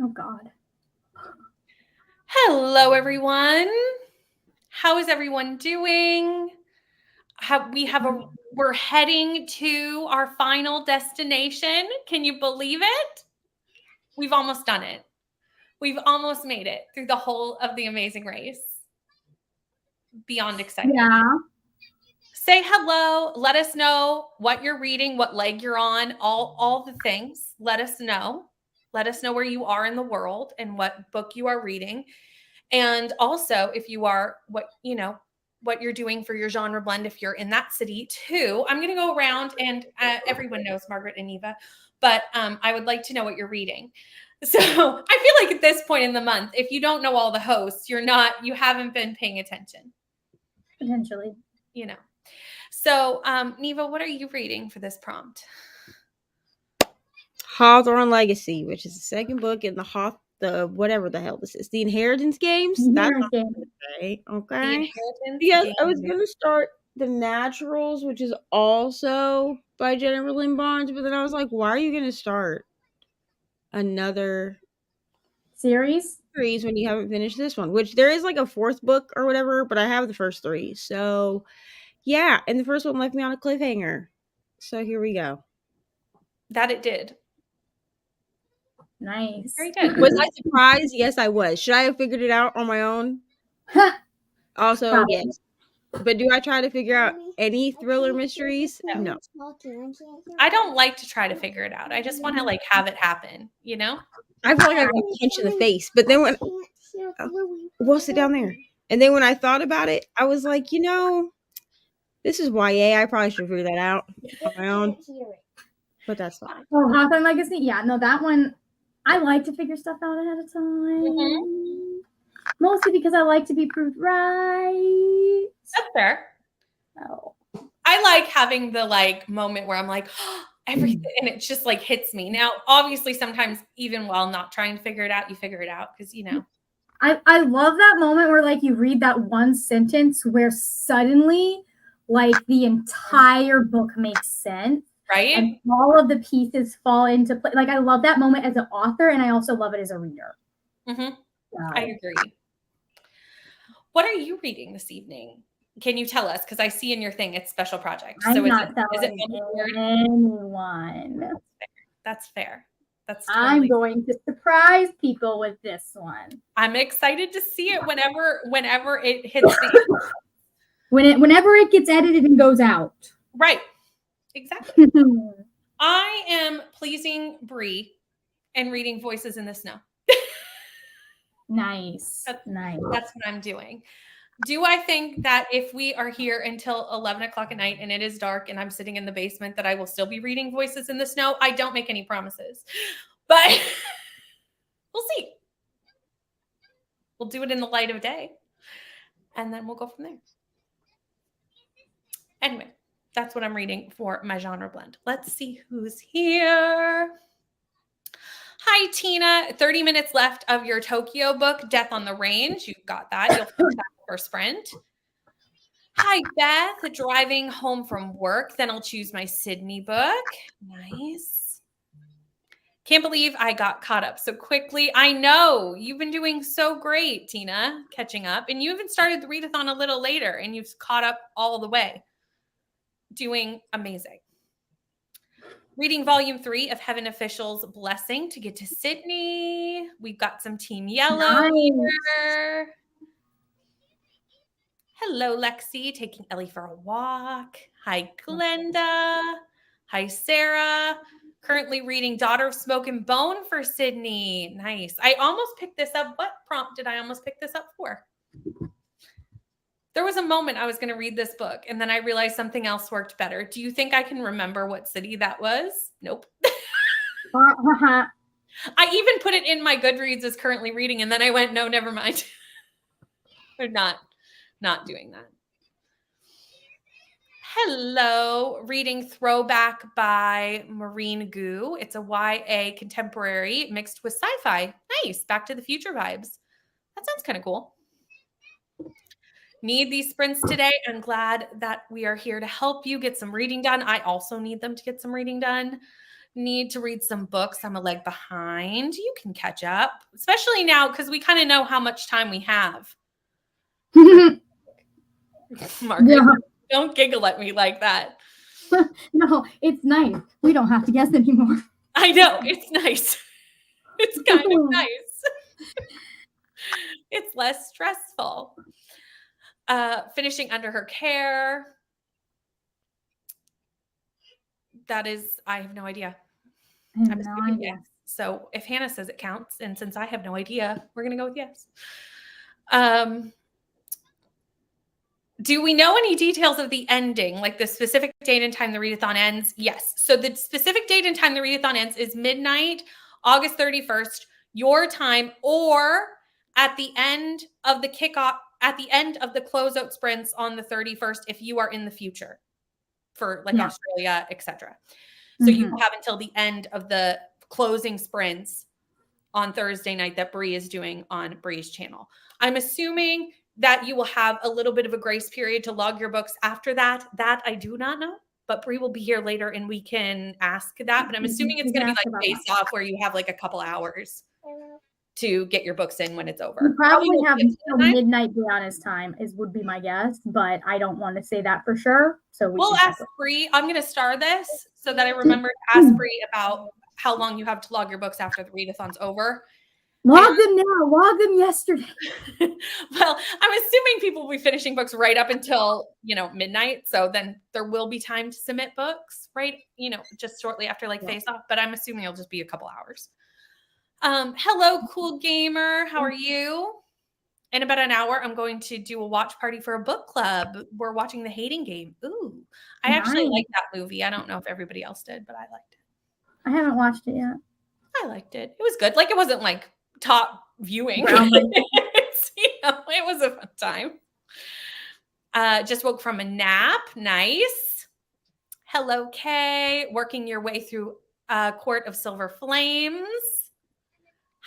Oh, God. Hello, everyone. How is everyone doing? We're heading to our final destination. Can you believe it? We've almost done it. We've almost made it through the whole of the Amazing Race. Beyond excited. Yeah. Say hello. Let us know what you're reading, what leg you're on, all the things. Let us know. Let us know where you are in the world and what book you are reading. And also, if you are what you're doing for your genre blend, if you're in that city too, I'm going to go around and everyone knows Margaret and Eva, but I would like to know what you're reading. So I feel like at this point in the month, if you don't know all the hosts, you haven't been paying attention. Potentially. So Neva, what are you reading for this prompt? Hawthorne Legacy, which is the second book in the whatever the hell this is, the Inheritance Games. Inheritance Games. Okay. Yeah, I was gonna start The Naturals, which is also by Jennifer Lynn Barnes, but then I was like, why are you gonna start another series when you haven't finished this one? Which there is like a fourth book or whatever, but I have the first three, so yeah. And the first one left me on a cliffhanger, so here we go. That it did. Nice. Very good. Was I surprised? Yes, I was. Should I have figured it out on my own? Also, Probably. yes. But do I try to figure out any thriller mysteries? No. I don't like to try to figure it out. I just want to like have it happen, I feel like I got punched in the face. But then when we'll sit down there. And then when I thought about it, I was like, this is YA. I probably should figure that out on my own. But that's fine. Oh, Hawthorne Legacy? Yeah, no, that one, I like to figure stuff out ahead of time. Mm-hmm. Mostly because I like to be proved right. That's fair. Oh. I like having the like moment where I'm like, oh, everything, and it just like hits me. Now, obviously, sometimes even while not trying to figure it out, you figure it out because I love that moment where like you read that one sentence where suddenly like the entire book makes sense. Right? And all of the pieces fall into place. Like I love that moment as an author, and I also love it as a reader. Mm-hmm. Wow. I agree. What are you reading this evening? Can you tell us? Because I see in your thing it's special projects. I'm so not telling anyone. That's fair. That's totally I'm going to surprise people with this one. I'm excited to see it whenever it hits the whenever it gets edited and goes out. Right. Exactly. I am pleasing Bree and reading Voices in the Snow. Nice. That's what I'm doing. Do I think that if we are here until 11 o'clock at night and it is dark and I'm sitting in the basement that I will still be reading Voices in the Snow? I don't make any promises, but we'll see. We'll do it in the light of day and then we'll go from there. Anyway, that's what I'm reading for my genre blend. Let's see who's here. Hi, Tina. 30 minutes left of your Tokyo book, Death on the Range. You've got that. You'll finish that first sprint. Hi, Beth. Driving home from work. Then I'll choose my Sydney book. Nice. Can't believe I got caught up so quickly. I know. You've been doing so great, Tina, catching up. And you even started the readathon a little later, and you've caught up all the way. Doing amazing. Reading volume 3 of Heaven Official's Blessing to get to Sydney. We've got some Team Yellow here. Hello, Lexi, taking Ellie for a walk. Hi, Glenda. Hi, Sarah. Currently reading Daughter of Smoke and Bone for Sydney. Nice. I almost picked this up. What prompt did I almost pick this up for? There was a moment I was going to read this book, and then I realized something else worked better. Do you think I can remember what city that was? Nope. I even put it in my Goodreads as currently reading, and then I went, no, never mind. We're not doing that. Hello. Reading Throwback by Maureen Gu. It's a YA contemporary mixed with sci-fi. Nice. Back to the Future vibes. That sounds kind of cool. Need these sprints today. I'm glad that we are here to help you get some reading done. I also need them to get some reading done. need to read some books. I'm a leg behind. You can catch up, especially now because we kind of know how much time we have. Margaret, Yeah. don't giggle at me like that. No, it's nice. We don't have to guess anymore. I know. It's nice. It's kind of nice. It's less stressful. Finishing under her care. That is, I have no idea. I have no idea. Yes. So if Hannah says it counts, and since I have no idea, we're going to go with yes. Do we know any details of the ending, like the specific date and time the readathon ends? Yes. So the specific date and time the readathon ends is midnight, August 31st, your time, or at the end of the kickoff, at the end of the closeout sprints on the 31st, if you are in the future for like Australia, etc. So you will have until the end of the closing sprints on Thursday night that Bree is doing on Bree's channel. I'm assuming that you will have a little bit of a grace period to log your books after that. That I do not know, but Bree will be here later and we can ask that. But I'm assuming it's going to be like face off where you have like a couple hours to get your books in when it's over. You probably have until midnight Brianna's time would be my guess, but I don't want to say that for sure. So we'll ask Bree. I'm going to star this so that I remember to ask Bree about how long you have to log your books after the readathon's over. Log them now. Log them yesterday. Well, I'm assuming people will be finishing books right up until, midnight. So then there will be time to submit books, right? Just shortly after face off. But I'm assuming it'll just be a couple hours. Hello, cool gamer. How are you? In about an hour, I'm going to do a watch party for a book club. We're watching The Hating Game. Ooh, I actually liked that movie. I don't know if everybody else did, but I liked it. I haven't watched it yet. I liked it. It was good. Like, it wasn't like top viewing. It was a fun time. Just woke from a nap. Nice. Hello, Kay. Working your way through Court of Silver Flames.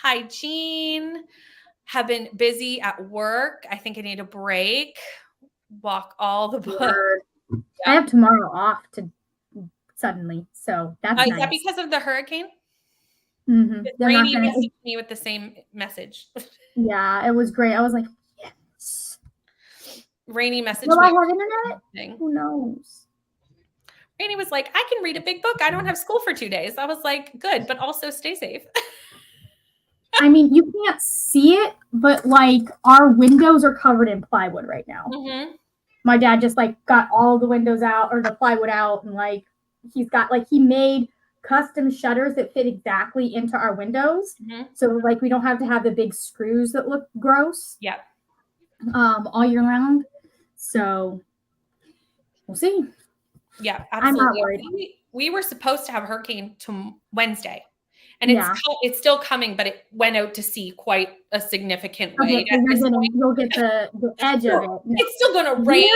Hi, Jean. Have been busy at work. I think I need a break. Walk all the books. Yeah. I have tomorrow off suddenly, so that's nice. Is that because of the hurricane? Mm-hmm. Rainy messaged me with the same message. Yeah, it was great. I was like, yes. Rainy messaged Will me. I have internet? Who knows? Rainy was like, I can read a big book. I don't have school for 2 days. I was like, good, but also stay safe. I mean, you can't see it, but our windows are covered in plywood right now. Mm-hmm. My dad just got all the windows out or the plywood out, and he's got he made custom shutters that fit exactly into our windows. Mm-hmm. So we don't have to have the big screws that look gross. Yeah. All year round. So we'll see. Yeah, absolutely. I'm not worried. We were supposed to have a hurricane Wednesday. And it's still coming, but it went out to sea quite a significant way. Okay, you'll get the edge of it. It's still going to rain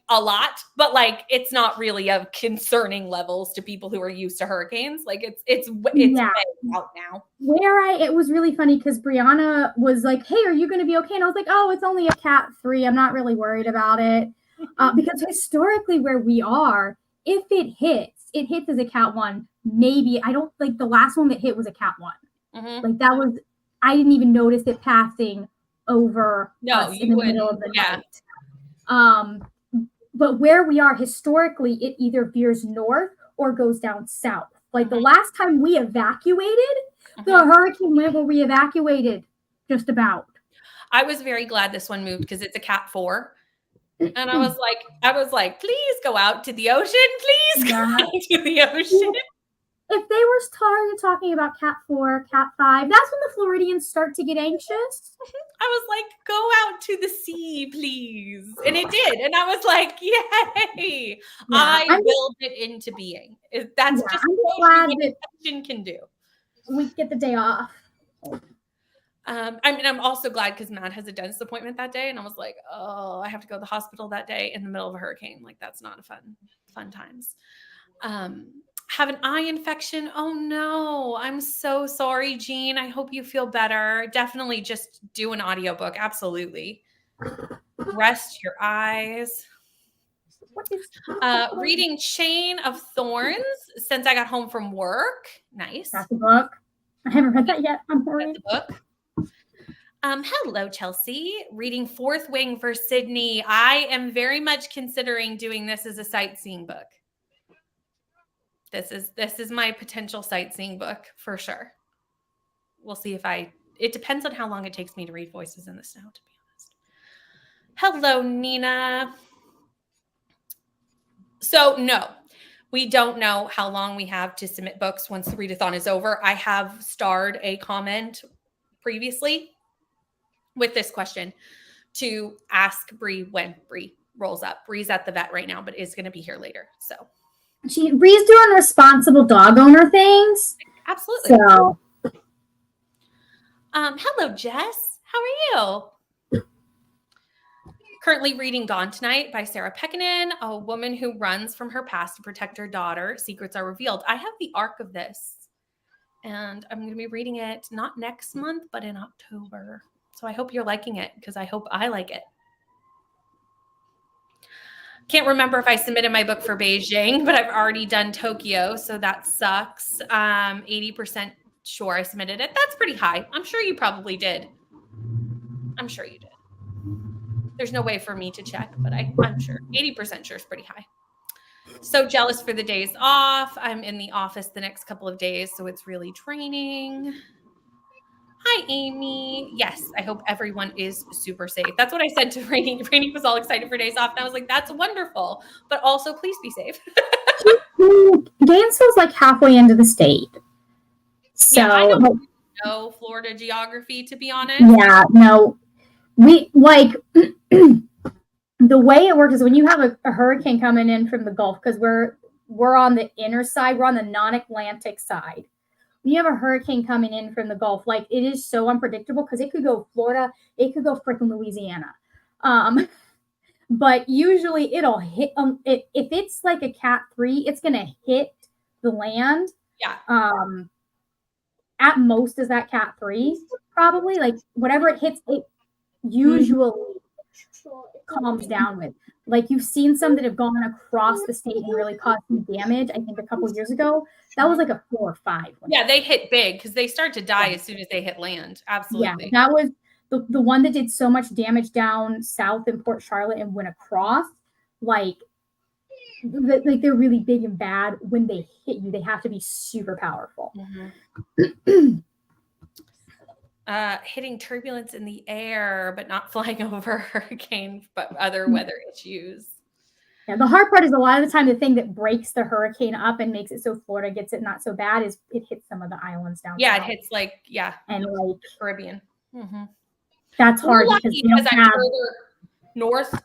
a lot, but it's not really of concerning levels to people who are used to hurricanes. It's out now. It was really funny because Brianna was like, "Hey, are you going to be okay?" And I was like, "Oh, it's only a Cat 3. I'm not really worried about it." Because historically where we are, if it hits as a Cat 1. Maybe I don't the last one that hit was a Cat 1. Mm-hmm. I didn't even notice it passing over us in the middle of the night. But where we are historically, it either veers north or goes down south. The last time we evacuated, the hurricane went where we evacuated just about. I was very glad this one moved because it's a Cat 4. And I was like, please go out to the ocean. Please go out to the ocean. If they were talking about Cat 4, Cat 5, that's when the Floridians start to get anxious. I was like, go out to the sea, please. And it did. And I was like, yay. Yeah, I willed it into being. That's just what intention can do. We get the day off. I'm also glad because Matt has a dentist appointment that day. And I was like, oh, I have to go to the hospital that day in the middle of a hurricane. That's not a fun times. Have an eye infection. Oh no, I'm so sorry, Jean. I hope you feel better. Definitely just do an audiobook. Absolutely. Rest your eyes. Reading Chain of Thorns since I got home from work. Nice. That's a book. I haven't read that yet. I'm worried. That's a book. Hello, Chelsea. Reading Fourth Wing for Sydney. I am very much considering doing this as a sightseeing book. This is my potential sightseeing book for sure. We'll see if it depends on how long it takes me to read Voices in the Snow, to be honest. Hello, Nina. So no, we don't know how long we have to submit books once the readathon is over. I have starred a comment previously with this question to ask Bree when Bree rolls up. Bree's at the vet right now, but is going to be here later. So Bree's doing responsible dog owner things. Absolutely. So, hello, Jess. How are you? Currently reading Gone Tonight by Sarah Pekkanen, a woman who runs from her past to protect her daughter. Secrets are revealed. I have the arc of this, and I'm going to be reading it not next month, but in October. So I hope you're liking it because I hope I like it. Can't remember if I submitted my book for Beijing, but I've already done Tokyo, so that sucks. 80% sure I submitted it. That's pretty high. I'm sure you probably did. I'm sure you did. There's no way for me to check, but I'm sure. 80% sure is pretty high. So jealous for the days off. I'm in the office the next couple of days, so it's really draining. Hi, Amy. Yes, I hope everyone is super safe. That's what I said to Rainey. Rainey was all excited for days off, and I was like, that's wonderful. But also, please be safe. Gainesville's like halfway into the state. So, yeah, I don't know Florida geography, to be honest. Yeah, no. We, like, the way it works is when you have a hurricane coming in from the Gulf, because we're on the inner side, we're on the non-Atlantic side. When you have a hurricane coming in from the Gulf, like, it is so unpredictable because it could go Florida, it could go freaking Louisiana. But usually it'll hit, if it's like a Cat 3, it's going to hit the land. Yeah. At most is that Cat 3, probably. Like, whatever it hits, it usually calms down with. Like, you've seen some that have gone across the state and really caused some damage. I think a couple years ago, that was like a 4 or 5. Yeah, they hit big because they start to die as soon as they hit land. Absolutely. Yeah, that was the one that did so much damage down south in Port Charlotte and went across. Like they're really big and bad. When they hit you, they have to be super powerful. Mm-hmm. Hitting turbulence in the air, but not flying over hurricane, but other weather issues. Yeah, the hard part is a lot of the time the thing that breaks the hurricane up and makes it so Florida gets it not so bad is it hits some of the islands down. Yeah, south. It hits and like Caribbean. Mm-hmm. That's hard because I'm further north.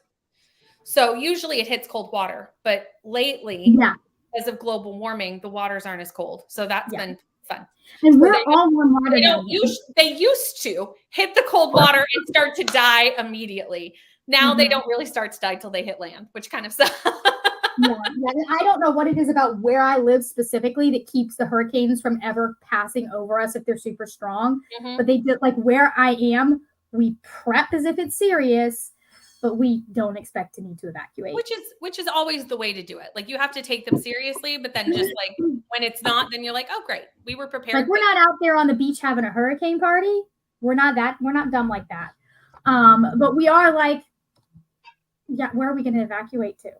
So usually it hits cold water, but lately, because of global warming, the waters aren't as cold. So that's been fun. And we're all warm water. They used to hit the cold water and start to die immediately. Now they don't really start to die till they hit land, which kind of sucks. Yeah. I don't know what it is about where I live specifically that keeps the hurricanes from ever passing over us if they're super strong. Mm-hmm. But they did, like, where I am, we prep as if it's serious, but we don't expect to need to evacuate. Which is always the way to do it. Like, you have to take them seriously, but then just like when it's not, then you're like, oh great, we were prepared. Like, we're not out there on the beach having a hurricane party. We're not dumb like that. But we are like, yeah, where are we going to evacuate to?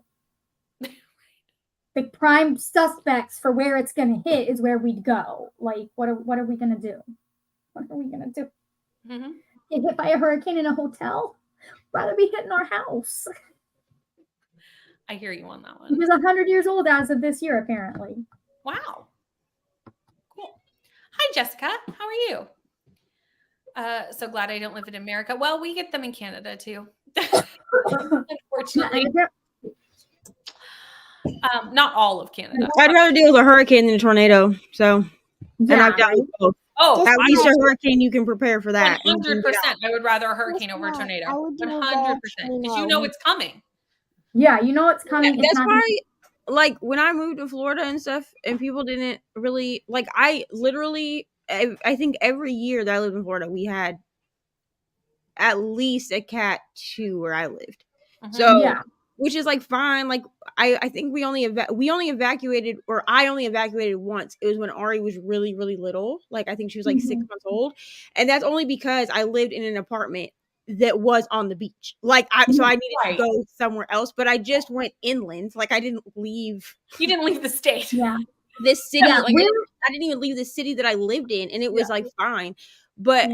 The prime suspects for where it's going to hit is where we'd go. Like, what are we going to do? What are we going to do? Mm-hmm. Get hit by a hurricane in a hotel? Rather be hitting our house. I hear you on that one. It was 100 years old as of this year, apparently. Wow. Cool. Hi, Jessica. How are you? So glad I don't live in America. Well, we get them in Canada too. Unfortunately. Not all of Canada. I'd rather deal with a hurricane than a tornado. So, and I've dealt with both. Oh, at least a hurricane, you can prepare for that. 100%. I would rather a hurricane over a tornado. 100%. Because you know it's coming. Yeah, you know it's coming. That's why, like, when I moved to Florida and stuff, and people didn't really, like, I think every year that I lived in Florida, we had at least a Cat 2 where I lived. Mm-hmm. So, which is like fine. Like I think we only evacuated, or I only evacuated once. It was when Ari was really, really little. Like I think she was like 6 months old, and that's only because I lived in an apartment that was on the beach. Like so I needed to go somewhere else, but I just went inland. Like I didn't leave. You didn't leave the state. Yeah. This city, like I didn't even leave the city that I lived in, and it was like fine. But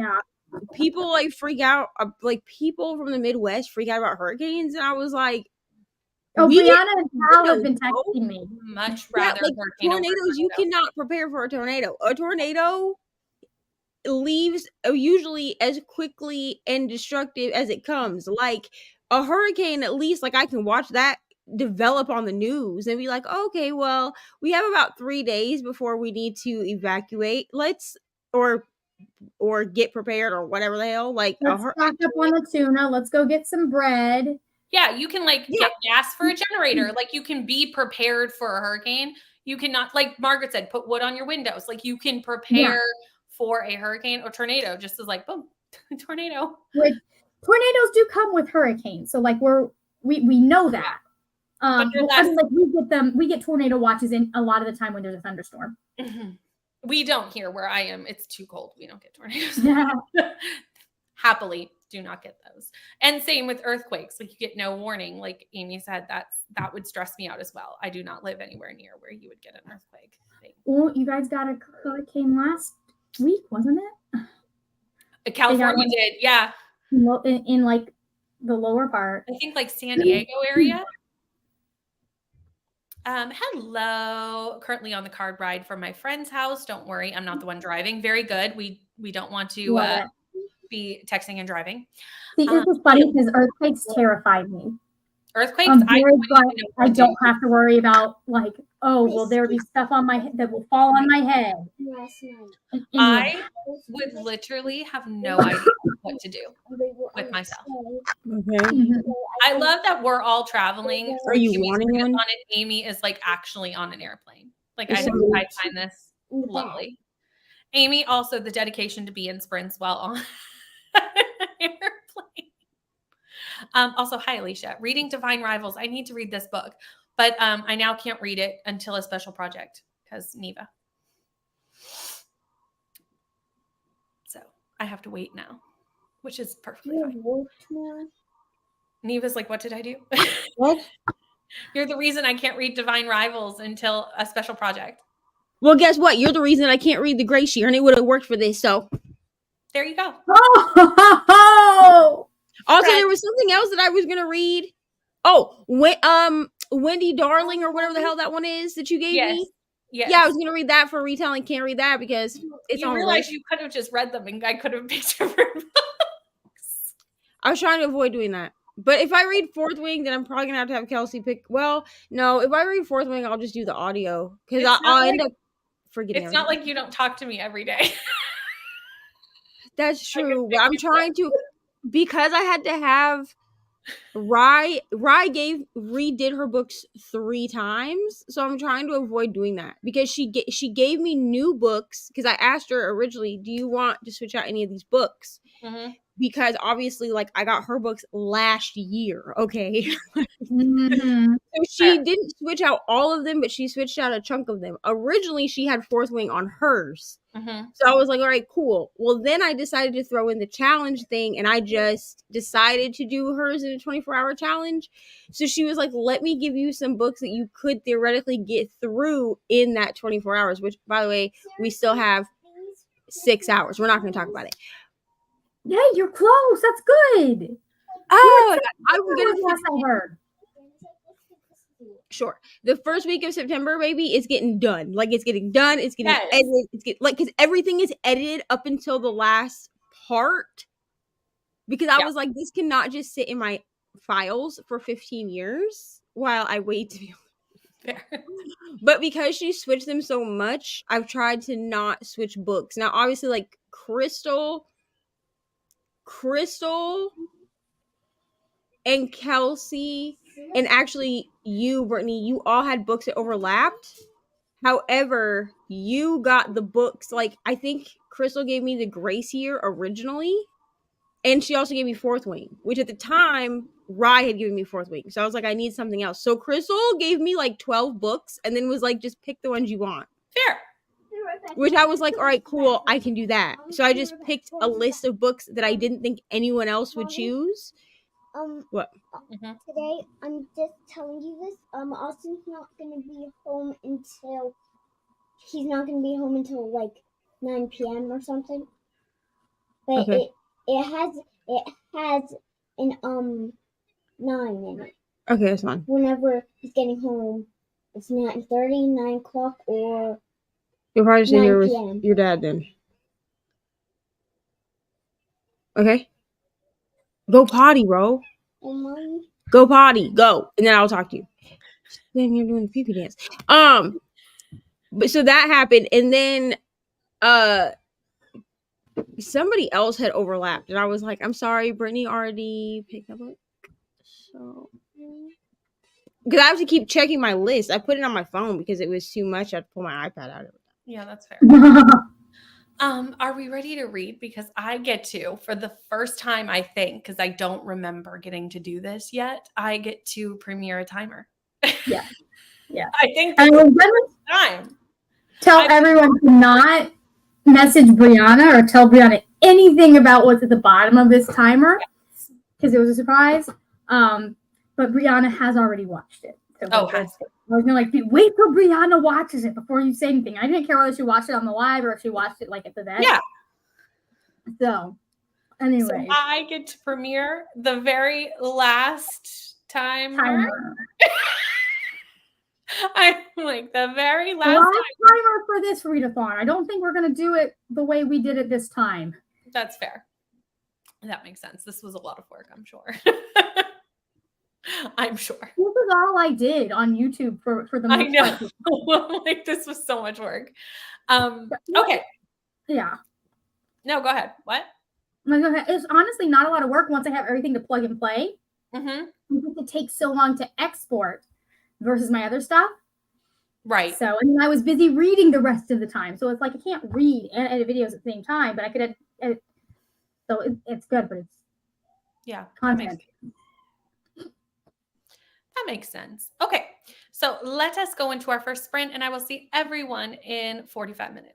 people like freak out, like people from the Midwest freak out about hurricanes, and I was like, Brianna and Cal have been texting me. Much rather like tornadoes. You cannot prepare for a tornado. A tornado leaves usually as quickly and destructive as it comes. Like a hurricane, at least, like I can watch that develop on the news and be like, okay, well, we have about 3 days before we need to evacuate. Let's or get prepared or whatever the hell. Like let's stock up on the tuna. Let's go get some bread. Yeah, you can get gas for a generator. Like you can be prepared for a hurricane. You cannot, like Margaret said, put wood on your windows. Like you can prepare for a hurricane or tornado. Just as like boom, tornado. Tornadoes do come with hurricanes, so like we know that. We get tornado watches in a lot of the time when there's a thunderstorm. Mm-hmm. We don't here where I am. It's too cold. We don't get tornadoes. Yeah. Happily do not get those. And same with earthquakes. Like you get no warning. Like Amy said, that would stress me out as well. I do not live anywhere near where you would get an earthquake. Well, you guys got a hurricane last week, wasn't it? California did, yeah. In like the lower part. I think like San Diego area. Hello. Currently on the card ride from my friend's house. Don't worry, I'm not the one driving. Very good. We don't want to be texting and driving. See, it's just funny because earthquakes terrified me. Earthquakes? I don't have to worry about like, oh, well, there will be stuff on my head that will fall on my head. I would literally have no idea what to do with myself. Okay. Mm-hmm. I love that we're all traveling. Are you wanting one? On it? Amy is like actually on an airplane. Like I find this lovely. Amy also the dedication to be in sprints while on an airplane. Also, hi Alicia. Reading Divine Rivals. I need to read this book, but I now can't read it until a special project because Neva. So I have to wait now, which is perfectly fine. Neva's like, what did I do? What? You're the reason I can't read Divine Rivals until a special project. Well, guess what? You're the reason I can't read The Gray Shear, and it would have worked for this. So there you go. Oh! Also, there was something else that I was gonna read. Oh, Wendy Darling or whatever the hell that one is that you gave me. Yes. Yeah, I was gonna read that for retelling. Can't read that because it's you on. Realize you could have just read them, and I could have picked different books. I was trying to avoid doing that. But if I read Fourth Wing, then I'm probably gonna have to have Kelsey pick. Well, no, if I read Fourth Wing, I'll just do the audio because I'll end up forgetting. It's not like you don't talk to me every day. That's true. But I'm trying to, because I had to have Rye redid her books 3 times, so I'm trying to avoid doing that because she gave me new books because I asked her originally, do you want to switch out any of these books? Mm-hmm. Because obviously, like, I got her books last year, okay? Mm-hmm. So she didn't switch out all of them, but she switched out a chunk of them. Originally, she had Fourth Wing on hers. Mm-hmm. So I was like, all right, cool. Well, then I decided to throw in the challenge thing, and I just decided to do hers in a 24-hour challenge. So she was like, let me give you some books that you could theoretically get through in that 24 hours, which, by the way, we still have 6 hours. We're not going to talk about it. Yeah, you're close. That's good. Oh, I'm gonna heard. Sure. The first week of September, baby, it's getting done. Like it's getting done. It's getting edited. Because everything is edited up until the last part. Because I was like, this cannot just sit in my files for 15 years while I wait to be able to. But because she switched them so much, I've tried to not switch books. Now, obviously, like Crystal and Kelsey, and actually you, Brittany, you all had books that overlapped. However, you got the books, like, I think Crystal gave me the Grace Year originally. And she also gave me Fourth Wing, which at the time Rye had given me Fourth Wing. So I was like, I need something else. So Crystal gave me like 12 books and then was like, just pick the ones you want. Fair. Which I was like, all right, cool, I can do that. So I just picked a list of books that I didn't think anyone else would choose. What? Today, I'm just telling you this. Austin's not gonna be home until like 9 p.m. or something. But Okay. it has an 9 in it. Okay, that's fine. Whenever he's getting home, it's 9:30, 9 o'clock, or you'll probably stay here with PM. your dad then. Okay. Go potty, bro. Mommy. Go potty. Go. And then I'll talk to you. Then you're doing the pee-pee dance. But so that happened, and then somebody else had overlapped, and I was like, I'm sorry, Brittany already picked up. So because I have to keep checking my list. I put it on my phone because it was too much. I had to pull my iPad out of it. Yeah, that's fair. Are we ready to read? Because I get to, for the first time, I think, because I don't remember getting to do this yet, I get to premiere a timer. Yeah. Yeah. I think and this is the first time. Tell everyone to not message Brianna or tell Brianna anything about what's at the bottom of this timer because it was a surprise. But Brianna has already watched it. So I was gonna like wait till Brianna watches it before you say anything. I didn't care whether she watched it on the live or if she watched it like at the vet. Yeah. So anyway, so I get to premiere the very last timer. I'm like the very last timer for this readathon. I don't think we're gonna do it the way we did it this time. That's fair. That makes sense. This was a lot of work, I'm sure. I'm sure. This is all I did on YouTube for the most part. Like this was so much work. Okay. Yeah. No, go ahead. What? It's honestly not a lot of work once I have everything to plug and play. Mm-hmm. It takes so long to export versus my other stuff. Right. So, and I was busy reading the rest of the time. So it's like I can't read and edit videos at the same time, but I could edit. So it's good, but it's content. That makes sense. Okay. So let us go into our first sprint and I will see everyone in 45 minutes.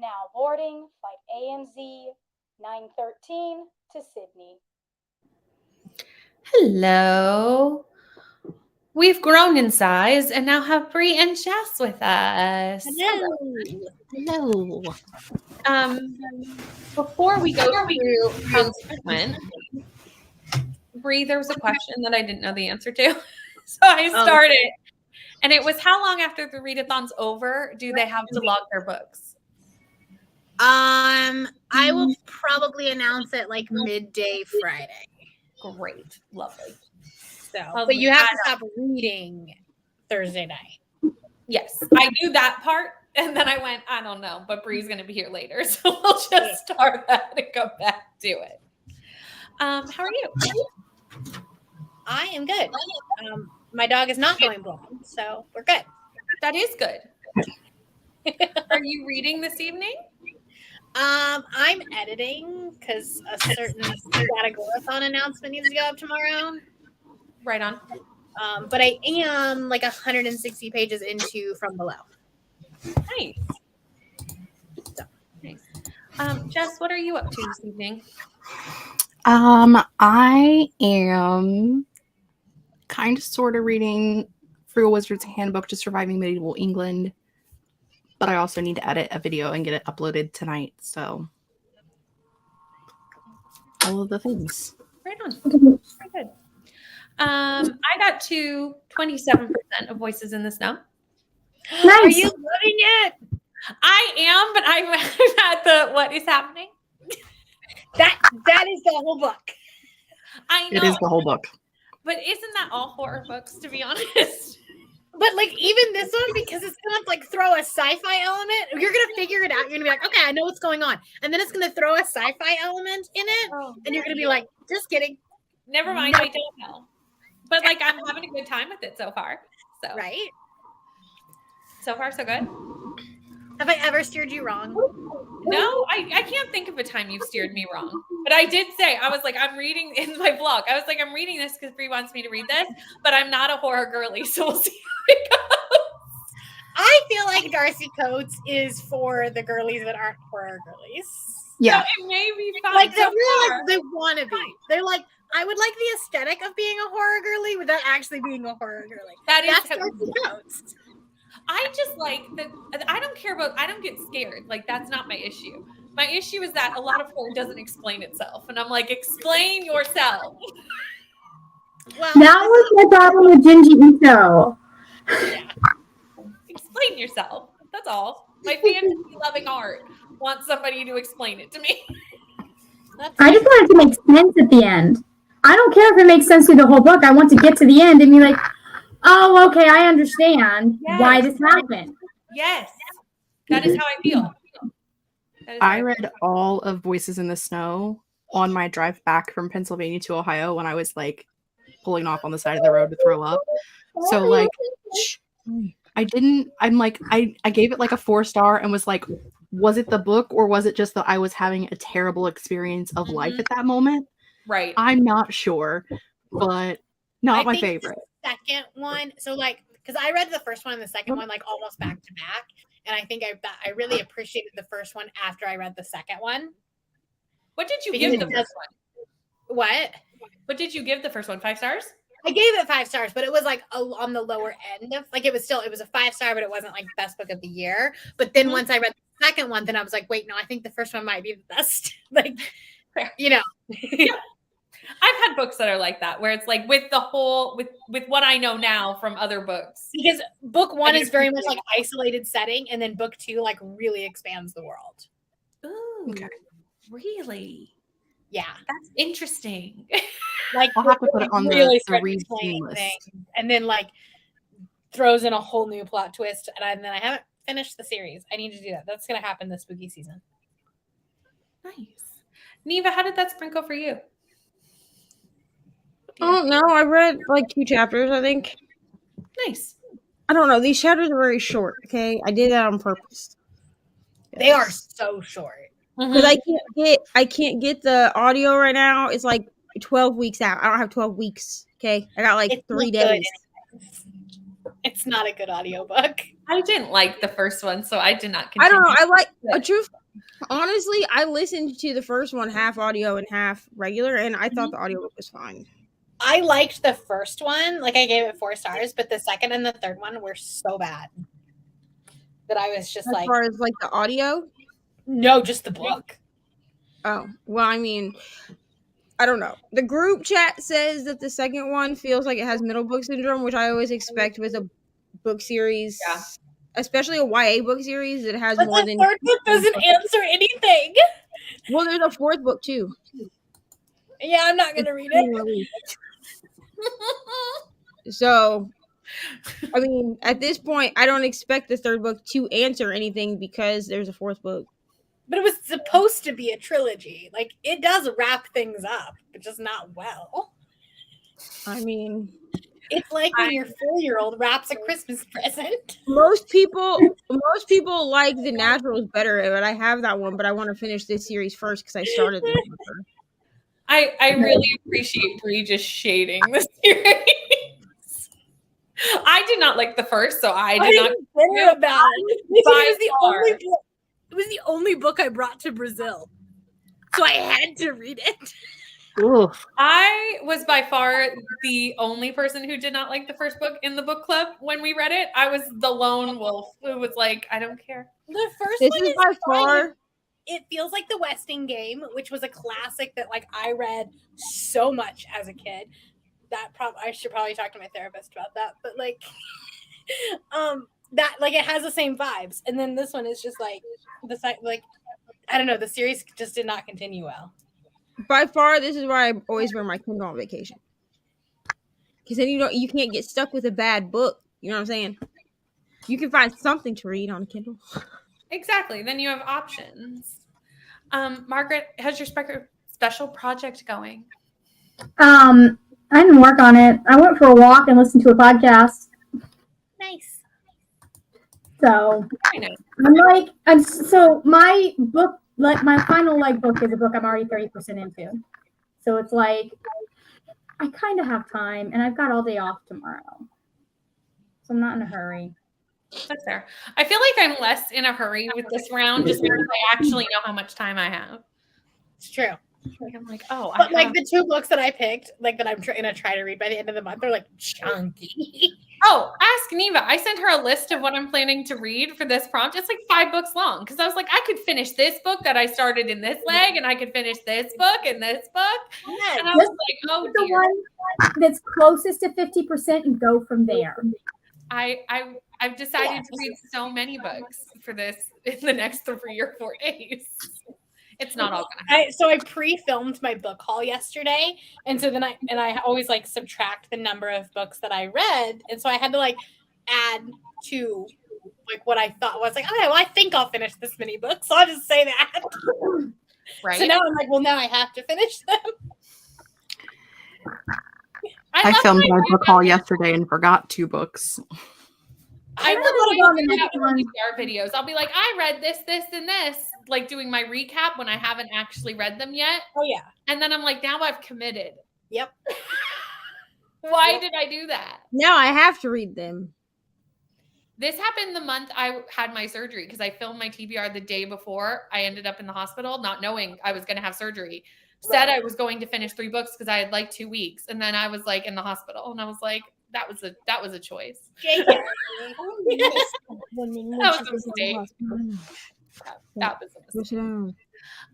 Now boarding flight ANZ 913 to Sydney. Hello. We've grown in size and now have Bree and Jess with us. Hello. Before we go through how this went, Bree, there was a question that I didn't know the answer to. So I started. And it was, how long after the readathon's over do they have to log their books? I will probably announce it like midday Friday. Great. Lovely. So, but you have to stop reading Thursday night. Yes, I knew that part. And then I went, I don't know, but Bree's going to be here later. So we'll just start that and go back to it. How are you? I am good. My dog is not going blind, so we're good. That is good. Are you reading this evening? I'm editing because a certain Readathon announcement needs to go up tomorrow. Right on. But I am like 160 pages into From Below. Nice. So, nice. Jess, what are you up to this evening? I am kind of sort of reading Frugal Wizard's Handbook to Surviving Medieval England, but I also need to edit a video and get it uploaded tonight, so all of the things. Right on. Very good. I got to 27% of Voices in the Snow. Nice. Are you loving it? I am, but I'm at the what is happening. That is the whole book. I know. It is the whole book. But isn't that all horror books, to be honest? But like even this one, because it's gonna like throw a sci-fi element, you're gonna figure it out. You're gonna be like, okay, I know what's going on, and then it's gonna throw a sci-fi element in it, and you're gonna be like, just kidding. Never mind, I don't know. But like I'm having a good time with it so far. So Right? So far, so good. Have I ever steered you wrong? No, I can't think of a time you've steered me wrong. But I did say, I was like, I'm reading in my blog. I was like, I'm reading this because Bree wants me to read this, but I'm not a horror girly, so we'll see how it goes. I feel like Darcy Coates is for the girlies that aren't horror girlies. Yeah. So it may be fun. Like they really like they want to be. They're like, I would like the aesthetic of being a horror girly without actually being a horror girly. That's Darcy Coates. I just like that. I don't care about, I don't get scared. Like, that's not my issue. My issue is that a lot of horror doesn't explain itself. And I'm like, explain yourself. Well, that was my problem with Jinji Ito. Yeah. Explain yourself. That's all. My fantasy loving art wants somebody to explain it to me. I just want it to make sense at the end. I don't care if it makes sense through the whole book. I want to get to the end and be like, oh, okay, I understand why this happened. Yes. That is how I feel. I read all of Voices in the Snow on my drive back from Pennsylvania to Ohio when I was like pulling off on the side of the road to throw up. So like I gave it like a 4-star and was like, was it the book or was it just that I was having a terrible experience of life at that moment? Right. I'm not sure, but not my favorite. Second one, so like, because I read the first one and the second one like almost back to back, and I think I really appreciated the first one after I read the second one. What did you give the first one? What did you give the first one? 5 stars? I gave it 5 stars, but it was like on the lower end of like it was a 5-star, but it wasn't like best book of the year. But then once I read the second one, then I was like, wait, no, I think the first one might be the best. Like, you know. Yeah. I've had books that are like that, where it's like with the whole, with what I know now from other books. Because book 1 is very much like isolated setting, and then book 2 like really expands the world. Ooh, okay. Really? Yeah. That's interesting. Like I'll have to put it on really the read list. And then like throws in a whole new plot twist, and then I haven't finished the series. I need to do that. That's going to happen this spooky season. Nice. Neva, how did that sprinkle for you? I don't know. I read like 2 chapters, I think. Nice. I don't know. These chapters are very short. Okay, I did that on purpose. They are so short. Because I can't get the audio right now. It's like 12 weeks out. I don't have 12 weeks. Okay, I got like 3 days. It's not a good audiobook. I didn't like the first one, so I did not continue. I don't know. I like a truth. Honestly, I listened to the first one half audio and half regular, and I thought the audiobook was fine. I liked the first one. Like, I gave it 4 stars, but the second and the third one were so bad that I was just As far as like the audio? No, just the book. Oh, well, I mean, I don't know. The group chat says that the second one feels like it has middle book syndrome, which I always expect with a book series, especially a YA book series that has more than. The third book doesn't answer anything. Well, there's a fourth book too. Yeah, I'm not gonna read it. So, I mean, at this point, I don't expect the third book to answer anything because there's a fourth book. But it was supposed to be a trilogy. Like, it does wrap things up, but just not well. I mean, it's like when your 4-year-old wraps a Christmas present. Most people like The Naturals better, but I have that one, but I want to finish this series first because I started this one first. I really appreciate Brie just shading the series. I did not like the first, so I did not care about it. It was the only book I brought to Brazil, so I had to read it. Oof. I was by far the only person who did not like the first book in the book club when we read it. I was the lone wolf who was like, I don't care. The first this one is by far. It feels like The Westing Game, which was a classic that like I read so much as a kid. I should probably talk to my therapist about that, but like, that like it has the same vibes, and then this one is just like I don't know. The series just did not continue well. By far, this is why I always bring my Kindle on vacation. Because then you can't get stuck with a bad book. You know what I'm saying? You can find something to read on Kindle. Exactly. Then you have options. Margaret, how's your special project going? I didn't work on it. I went for a walk and listened to a podcast. Nice. So so my book, like my final book is a book I'm already 30% into. So it's like I kind of have time, and I've got all day off tomorrow, so I'm not in a hurry. That's fair. I feel like I'm less in a hurry with this round just because I actually know how much time I have. It's true. Like, I'm like, oh, but like the 2 books that I picked, like that I'm gonna try to read by the end of the month, they're like chunky. Oh, ask Neva. I sent her a list of what I'm planning to read for this prompt. It's like 5 books long because I was like, I could finish this book that I started in this leg, and I could finish this book and this book. Yes. And I was like, oh, the one that's closest to 50% and go from there. I've decided to read so many books for this in the next 3 or 4 days. It's not all gonna happen. So I pre-filmed my book haul yesterday, and so then I always like subtract the number of books that I read, and so I had to like add to like what I thought was like, okay, well I think I'll finish this many books, so I'll just say that. Right. So now I'm like, well now I have to finish them. I filmed my book haul yesterday and forgot 2 books. I love doing our videos. I'll be like, I read this, this, and this, like doing my recap when I haven't actually read them yet. Oh yeah. And then I'm like, now I've committed. Yep. Why did I do that? Now I have to read them. This happened the month I had my surgery because I filmed my TBR the day before I ended up in the hospital, not knowing I was going to have surgery. Said I was going to finish 3 books because I had like 2 weeks, and then I was like in the hospital, and I was like, that was a choice. That was a mistake. That was a mistake.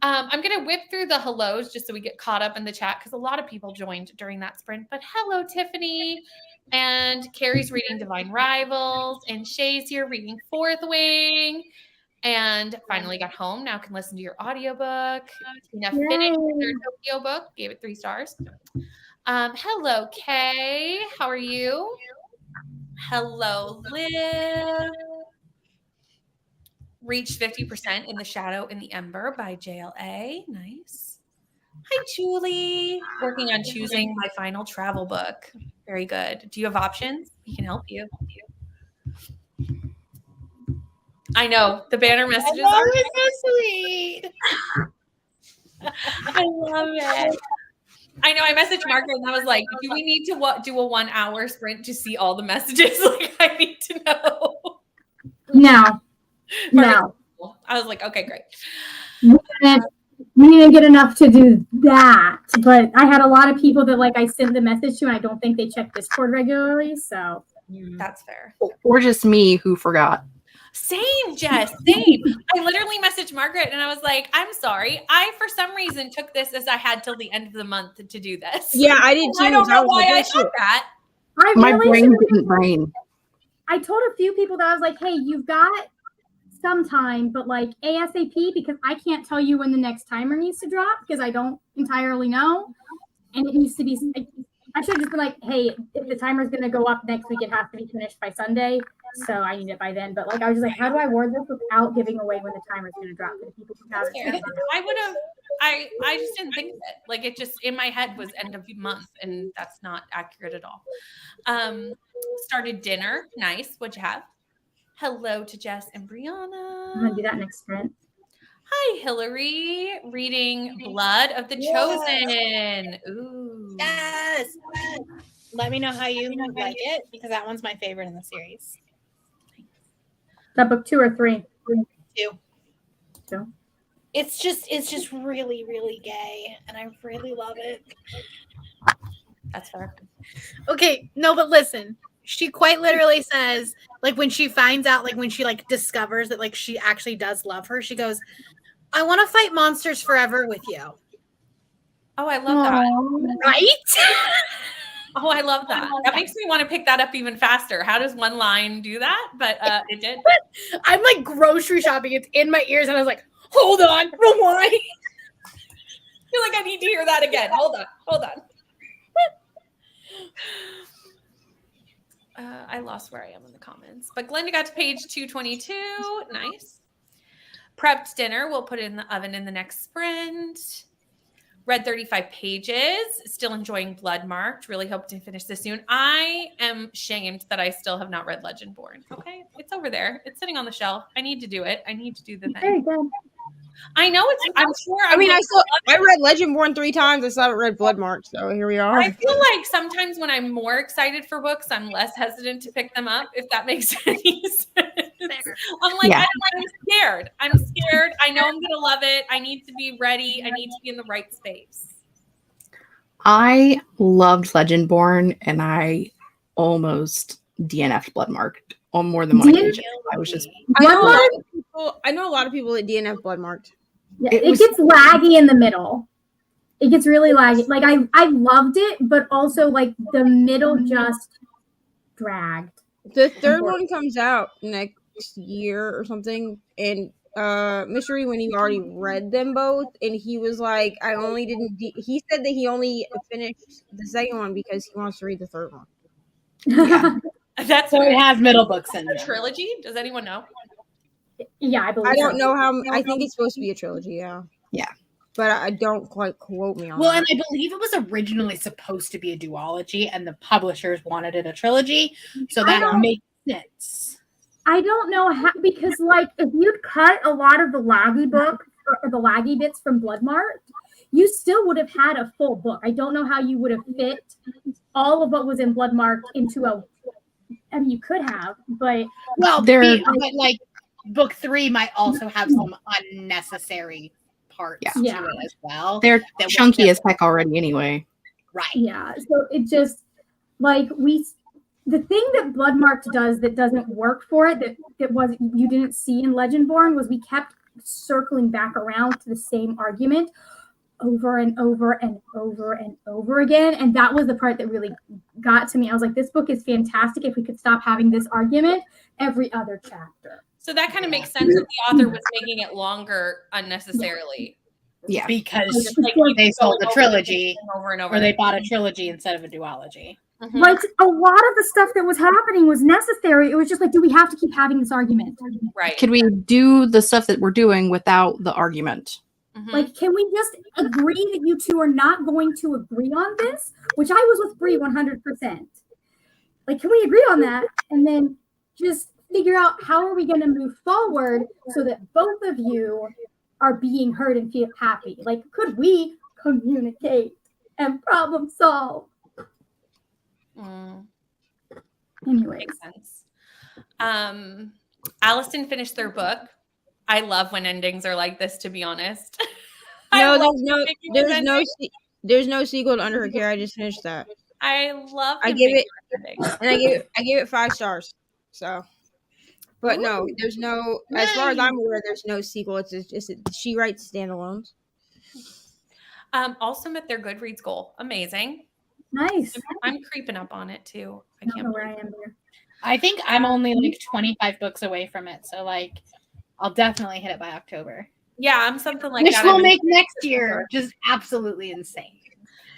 I'm gonna whip through the hellos just so we get caught up in the chat because a lot of people joined during that sprint. But hello, Tiffany, and Carrie's reading Divine Rivals, and Shay's here reading Fourth Wing. And finally got home. Now can listen to your audiobook. Tina finished their Tokyo book, gave it 3 stars. Hello, Kay. How are you? Hello, Liv. Reached 50% in the Shadow in the Ember by JLA. Nice. Hi, Julie. Working on choosing my final travel book. Very good. Do you have options? We can help you. I know the banner messages are so sweet. I love it. I know. I messaged Margaret and I was like, "Do we need to do a 1 hour sprint to see all the messages? Like, I need to know." No. No. I was like, "Okay, great." We didn't get enough to do that, but I had a lot of people that like I sent the message to, and I don't think they check Discord regularly. So that's fair. Or just me who forgot. Same, Jess. Same. I literally messaged Margaret and I was like, "I'm sorry. I for some reason took this as I had till the end of the month to do this." Yeah, I did too. I don't know why I thought that. My brain didn't brain. I told a few people that I was like, "Hey, you've got some time, but like ASAP, because I can't tell you when the next timer needs to drop because I don't entirely know, and it needs to be." I should have just been like, "Hey, if the timer's going to go up next week, it has to be finished by Sunday, so I need it by then." But like, I was just like, "How do I word this without giving away when the timer's going to drop?" For the people who have it. I would have. I just didn't think of it. Like, it just in my head was end of month, and that's not accurate at all. Started dinner. Nice. What'd you have? Hello to Jess and Brianna. I'm gonna do that next sprint. Hi, Hillary. Reading Blood of the Chosen. Ooh. Yes. Let me know how you like it, because that one's my favorite in the series. That book 2 or 3? 2. It's just really, really gay, and I really love it. That's fair. Okay, no, but listen. She quite literally says, like, when she finds out, like, when she, like, discovers that, like, she actually does love her, she goes, "I want to fight monsters forever with you." Oh, I love that. Right? Oh, I love that. That makes me want to pick that up even faster. How does one line do that? But it did. I'm, like, grocery shopping. It's in my ears, and I was like, hold on. Rewind. I feel like I need to hear that again. Hold on. I lost where I am in the comments. But Glenda got to page 222. Nice. Prepped dinner. We'll put it in the oven in the next sprint. Read 35 pages. Still enjoying Bloodmarked. Really hope to finish this soon. I am shamed that I still have not read Legendborn. Okay? It's over there. It's sitting on the shelf. I need to do it. I need to do the thing. Very good. I know it's. I'm sure. I read Legendborn 3 times. I still haven't read Bloodmarked, so here we are. I feel like sometimes when I'm more excited for books, I'm less hesitant to pick them up. If that makes any sense. I'm like, Yeah. I'm scared. I'm scared. I know I'm gonna love it. I need to be ready. I need to be in the right space. I loved Legendborn, and I almost DNF'd Bloodmarked on more than one occasion. I was just. I know a lot of people that DNF Bloodmarked. Yeah, it gets laggy in the middle. It gets really laggy. Like I loved it, but also like the middle just dragged. The third one comes out next year or something, and Mystery, when he already read them both, and he was like, "I only didn't." He said that he only finished the second one because he wants to read the third one. Yeah, that's so it has middle books in it. Trilogy? Does anyone know? Yeah, I believe. I don't know how. I think it's supposed to be a trilogy. Yeah. Yeah. But I don't quite quote me on that. And I believe it was originally supposed to be a duology, and the publishers wanted it a trilogy, so that makes sense. I don't know how, because like if you'd cut a lot of the laggy book or the laggy bits from Bloodmarked, you still would have had a full book. I don't know how you would have fit all of what was in Bloodmarked into a. I mean, you could have, but but like book 3 might also have some unnecessary parts to it as well. They're chunky as heck already anyway. Right. Yeah. So it just like the thing that Bloodmarked does that doesn't work for it, that was you didn't see in Legendborn, was we kept circling back around to the same argument over and over and over and over again. And that was the part that really got to me. I was like, this book is fantastic if we could stop having this argument every other chapter. So that kind of makes sense that the author was making it longer unnecessarily. Yeah. Because they sold the trilogy over and over, or they bought a trilogy instead of a duology. Mm-hmm. Like a lot of the stuff that was happening was necessary. It was just like, do we have to keep having this argument? Right. Could we do the stuff that we're doing without the argument? Mm-hmm. Like, can we just agree that you two are not going to agree on this? Which I was with Bree 100%. Like, can we agree on that? And then just figure out how are we going to move forward so that both of you are being heard and feel happy? Like, could we communicate? and problem solve. Anyways. Makes sense. Allison finished their book. I love when endings are like this, to be honest. No, there's no sequel to Under Her Care. I just finished that. I love. I gave it 5 stars. So, but no, there's no. As far as I'm aware, there's no sequel. It's just she writes standalones. Also met their Goodreads goal. Amazing. Nice. I'm creeping up on it too. I don't know where I am there. I think I'm only like 25 books away from it, so like I'll definitely hit it by October. Yeah, I'm something like Which that. Which will make next year just absolutely insane.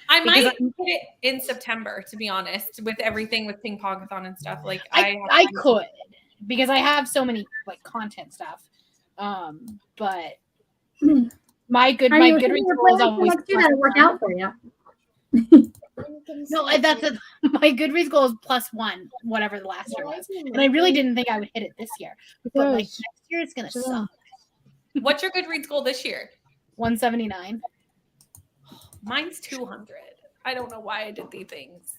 I might hit it in September, to be honest, with everything with Ping Pongathon and stuff. Like I could, because I have so many like content stuff. But my Goodreads goal is always that'll work out for you. No, that's my Goodreads goal is +1, whatever the last year was, and I really didn't think I would hit it this year. But like next year, it's gonna suck. What's your Goodreads goal this year? 179. Mine's 200. I don't know why I did these things.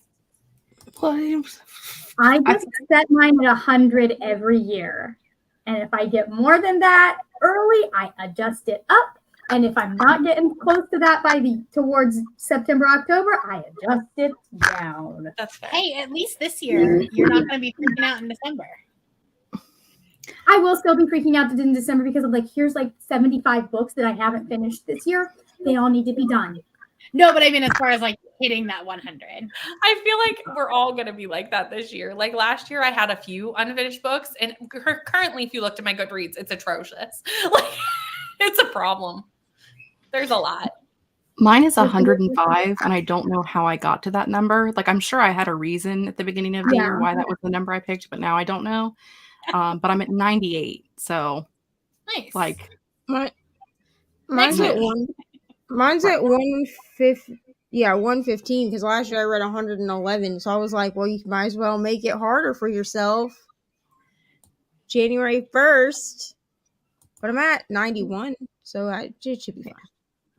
I just set mine at 100 every year. And if I get more than that early, I adjust it up. And if I'm not getting close to that towards September, October, I adjust it down. That's fair. Hey, at least this year, you're not going to be freaking out in December. I will still be freaking out in December because of here's 75 books that I haven't finished this year. They all need to be done. No, but I mean, as far as hitting that 100. I feel like we're all going to be like that this year. Like last year, I had a few unfinished books, and currently, if you look at my Goodreads, it's atrocious. It's a problem. There's a lot. Mine is 105, and I don't know how I got to that number. I'm sure I had a reason at the beginning of the year why that was the number I picked, but now I don't know. But I'm at 98, so nice. Mine's at 150. Yeah, 115. Because last year I read 111, so I was like, well, you might as well make it harder for yourself. January 1st, but I'm at 91, so it should be fine.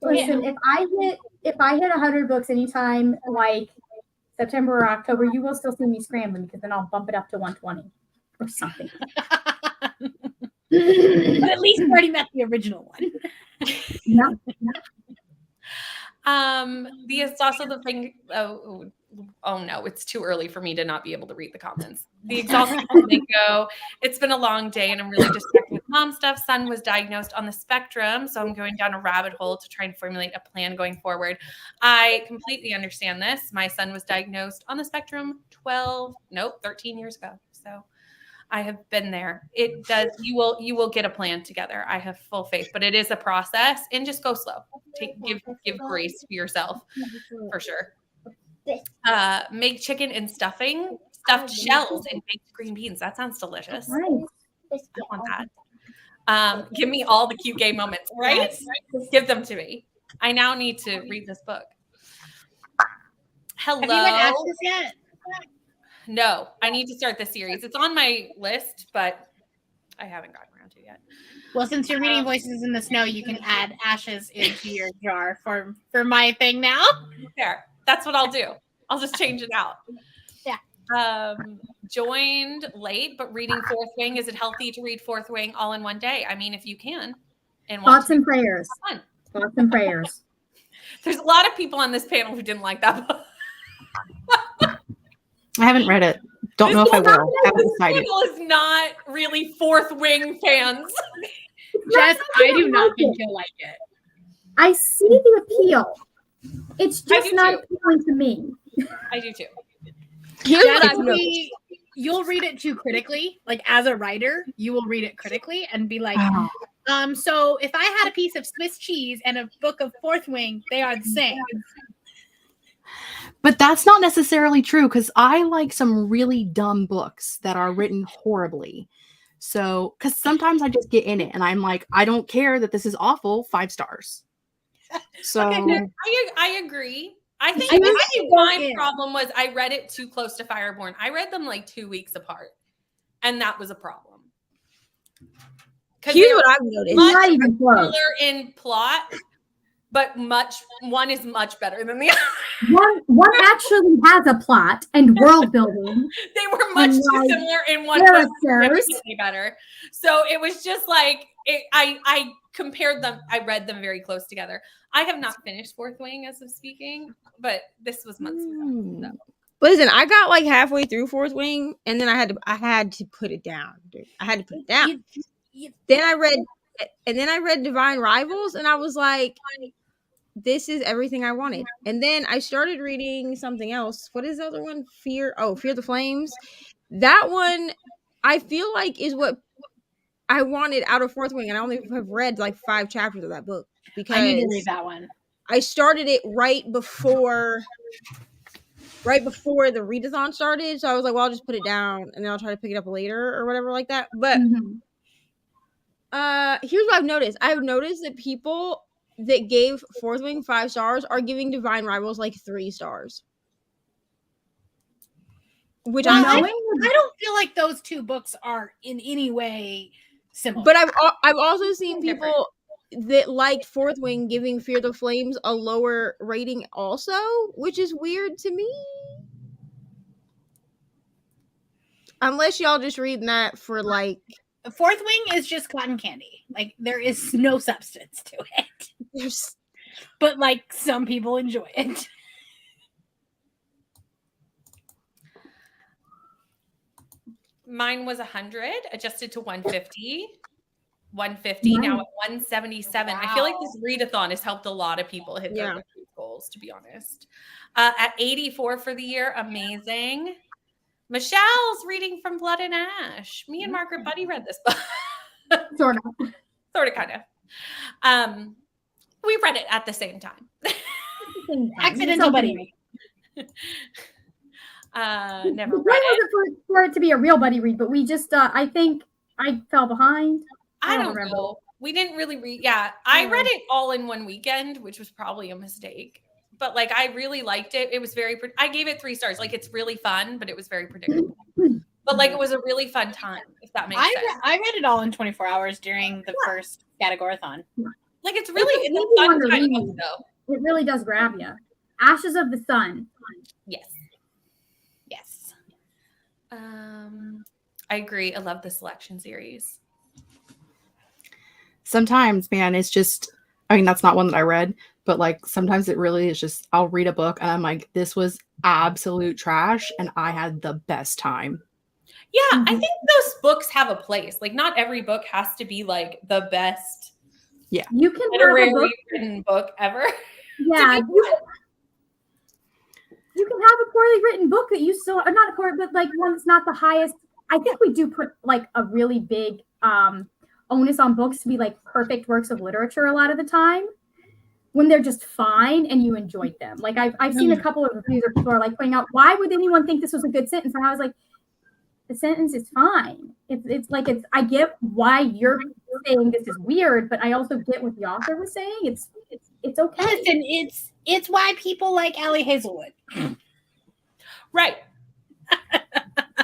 Listen, if I hit 100 books anytime September or October, you will still see me scrambling because then I'll bump it up to 120 or something. But at least you already met the original one. Yeah. It's also the thing. Oh no, it's too early for me to not be able to read the comments. The exhausted Nico. It's been a long day, and I'm really distracted with mom stuff. Son was diagnosed on the spectrum, so I'm going down a rabbit hole to try and formulate a plan going forward. I completely understand this. My son was diagnosed on the spectrum 13 years ago. So I have been there. It does. You will get a plan together. I have full faith, but it is a process, and just go slow. Give grace to yourself for sure. Make chicken and stuffed shells and baked green beans. That sounds delicious. Nice. I want that. Give me all the cute gay moments, right? Give them to me. I now need to read this book. Hello. Have you read Ashes yet? No, I need to start the series. It's on my list, but I haven't gotten around to it yet. Well, since you're reading Voices in the Snow, you can add Ashes into your jar for my thing now. There. That's what I'll do. I'll just change it out. Yeah. Joined late, but reading Fourth Wing. Is it healthy to read Fourth Wing all in one day? I mean, if you can. And thoughts and prayers. Thoughts and prayers. There's a lot of people on this panel who didn't like that book. I haven't read it. Don't know if I will. Haven't decided. People is not really Fourth Wing fans. Jess, I do not think you'll like it. I see the appeal. It's just not appealing to me. I do too. Jess, you'll read it too critically. As a writer, you will read it critically and be like, so if I had a piece of Swiss cheese and a book of Fourth Wing, they are the same. But that's not necessarily true, because I like some really dumb books that are written horribly. So, because sometimes I just get in it and I'm like, I don't care that this is awful, 5 stars. So okay, I agree. I think my problem was I read it too close to Fireborn. I read them 2 weeks apart, and that was a problem. Here's what I've noticed: not even close in plot, but one is much better than the other. One actually has a plot and world building. They were much too similar in one was significantly better. So it was just like I compared them. I read them very close together. I have not finished Fourth Wing as of speaking, but this was months ago. So. Listen, I got like halfway through Fourth Wing, and then I had to put it down. Dude. I had to put it down. Then I read Divine Rivals, and I was like, this is everything I wanted. And then I started reading something else. What is the other one? Fear the Flames. That one, I feel like is what I wanted out of Fourth Wing, and I only have read like 5 chapters of that book because I need to read that one. I started it right before the readathon started, so I was like, well, I'll just put it down and then I'll try to pick it up later or whatever like that. But here's what I've noticed. I've noticed that people that gave Fourth Wing 5 stars are giving Divine Rivals like 3 stars. Which I don't feel like those 2 books are in any way similar. But I've also seen people that liked Fourth Wing giving Fear the Flames a lower rating also, which is weird to me. Unless y'all just reading that for like... Fourth Wing is just cotton candy. Like, there is no substance to it. But, like, some people enjoy it. Mine was 100, adjusted to 150. 150, now at 177. Wow. I feel like this readathon has helped a lot of people hit their goals, to be honest. At 84 for the year, amazing. Michelle's reading from Blood and Ash. Me and Margaret Buddy read this book. Sort of, kind of. We read it at the same time. Accidental buddy read. Never read it. For it to be a real buddy read, but we just, I think I fell behind. I don't know. We didn't really read. Yeah, I read it all in one weekend, which was probably a mistake. But like, I really liked it. It was I gave it 3 stars. Like, it's really fun, but it was very predictable. But like, it was a really fun time, if that makes sense. I read it all in 24 hours during the first Categorathon. Like, it's a fun time book, though. It really does grab you. Ashes of the Sun. Yes. I agree. I love the selection series. Sometimes, man, it's just, I mean, that's not one that I read, but like sometimes it really is just, I'll read a book and I'm like, this was absolute trash and I had the best time. Yeah, I think those books have a place. Like, not every book has to be like the best. Yeah. You can literary written book ever. Yeah. You can have a poorly written book that you still are not poor, but like one that's not the highest. I think we do put like a really big onus on books to be like perfect works of literature a lot of the time when they're just fine and you enjoyed them. Like I've seen a couple of reviews where people are like pointing out, why would anyone think this was a good sentence? And I was like, the sentence is fine. It's like, I get why you're saying this is weird, but I also get what the author was saying. It's okay. Listen, it's why people like Allie Hazelwood. Right.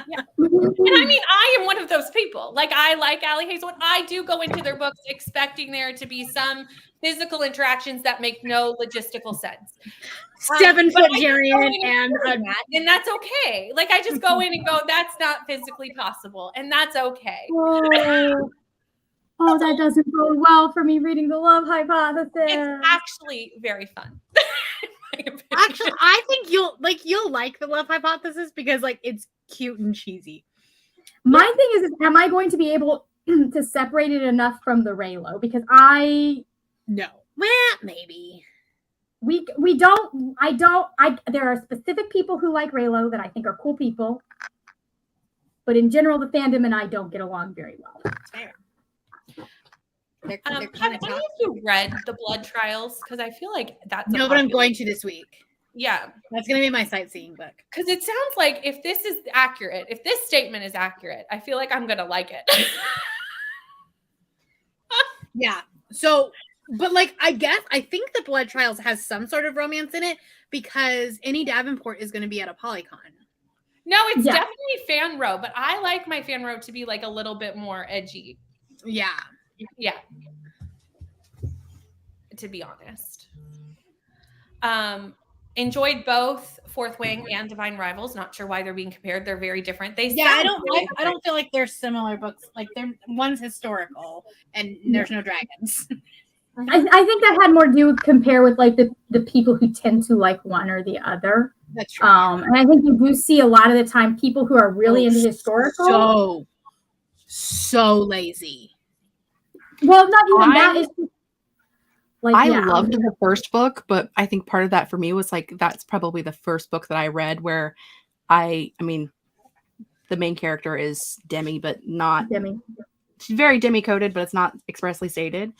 Yeah. And I mean, I am one of those people. Like, I like Allie Hazelwood. I do go into their books expecting there to be some physical interactions that make no logistical sense. 7-foot Jarian and that's okay. Like, I just go in and go, that's not physically possible, and that's okay. Oh, that doesn't go well for me reading The Love Hypothesis. It's actually very fun. Actually, I think you'll like The Love Hypothesis because like it's cute and cheesy. My thing is am I going to be able to separate it enough from the Raylo? Because no. Well, maybe. There are specific people who like Raylo that I think are cool people. But in general, the fandom and I don't get along very well. Fair. Have any of you read The Blood Trials? Because I feel like that's but I'm going to this week. Yeah. That's going to be my sightseeing book. Because it sounds like if this is accurate, if this statement is accurate, I feel like I'm going to like it. Yeah. So, but like, I think The Blood Trials has some sort of romance in it because Annie Davenport is going to be at a Polycon. No, it's definitely fan row, but I like my fan row to be like a little bit more edgy. Yeah. Yeah. to be honest. Enjoyed both Fourth Wing and Divine Rivals. Not sure why they're being compared. They're very different. I don't feel like they're similar books. Like one's historical and there's no dragons. I think that had more to do compare with like the people who tend to like one or the other. That's true. And I think you do see a lot of the time people who are really into historical. So lazy. Well, not even that. Is like, I loved the first book, but I think part of that for me was like that's probably the first book that I read where I mean, the main character is Demi, but not Demi. She's very demi-coded, but it's not expressly stated.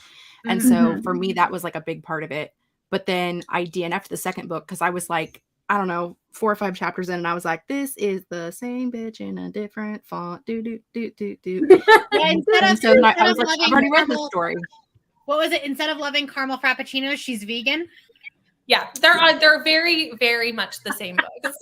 And so for me, that was like a big part of it. But then I DNF'd the second book because I was like, I don't know, 4 or 5 chapters in, and I was like, this is the same bitch in a different font. Do. Yeah, I was like, I've already read this story. What was it? Instead of loving caramel frappuccinos, she's vegan. Yeah, they're very, very much the same books.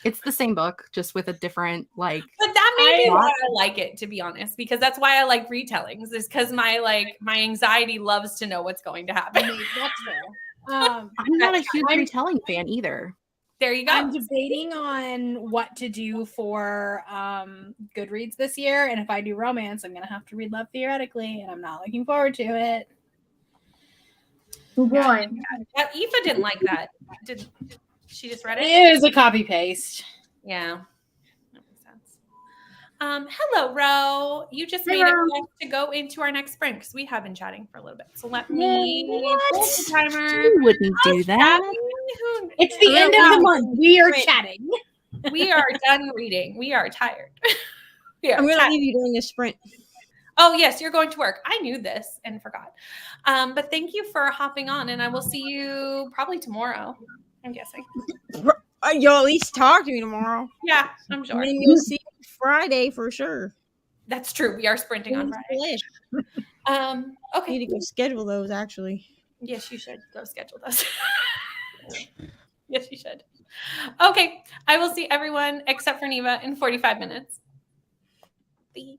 It's the same book, just with a different like. But that may be why I like it, to be honest, because that's why I like retellings. Is because my anxiety loves to know what's going to happen. That's fair. I'm not a huge retelling fan either. There you go. I'm debating on what to do for Goodreads this year, and if I do romance, I'm gonna have to read Love Theoretically, and I'm not looking forward to it. Oh boy, Aoife didn't like that. Did she just read it? It is a copy paste. Yeah, that makes sense. Hello, Ro. You just made it to go into our next sprint because we have been chatting for a little bit. So let me pull the timer. You wouldn't do that. It's the end of the month. We are chatting. We are done reading. We are tired. I'm going to leave you during this sprint. Oh, yes, you're going to work. I knew this and forgot. But thank you for hopping on, and I will see you probably tomorrow, I'm guessing. You'll at least talk to me tomorrow. Yeah, I'm sure. And then you'll see me Friday for sure. That's true. We are sprinting on Friday. Okay. Need to go schedule those, actually. Yes, you should go schedule those. Yes, you should. Okay. I will see everyone except for Neva in 45 minutes. Bye.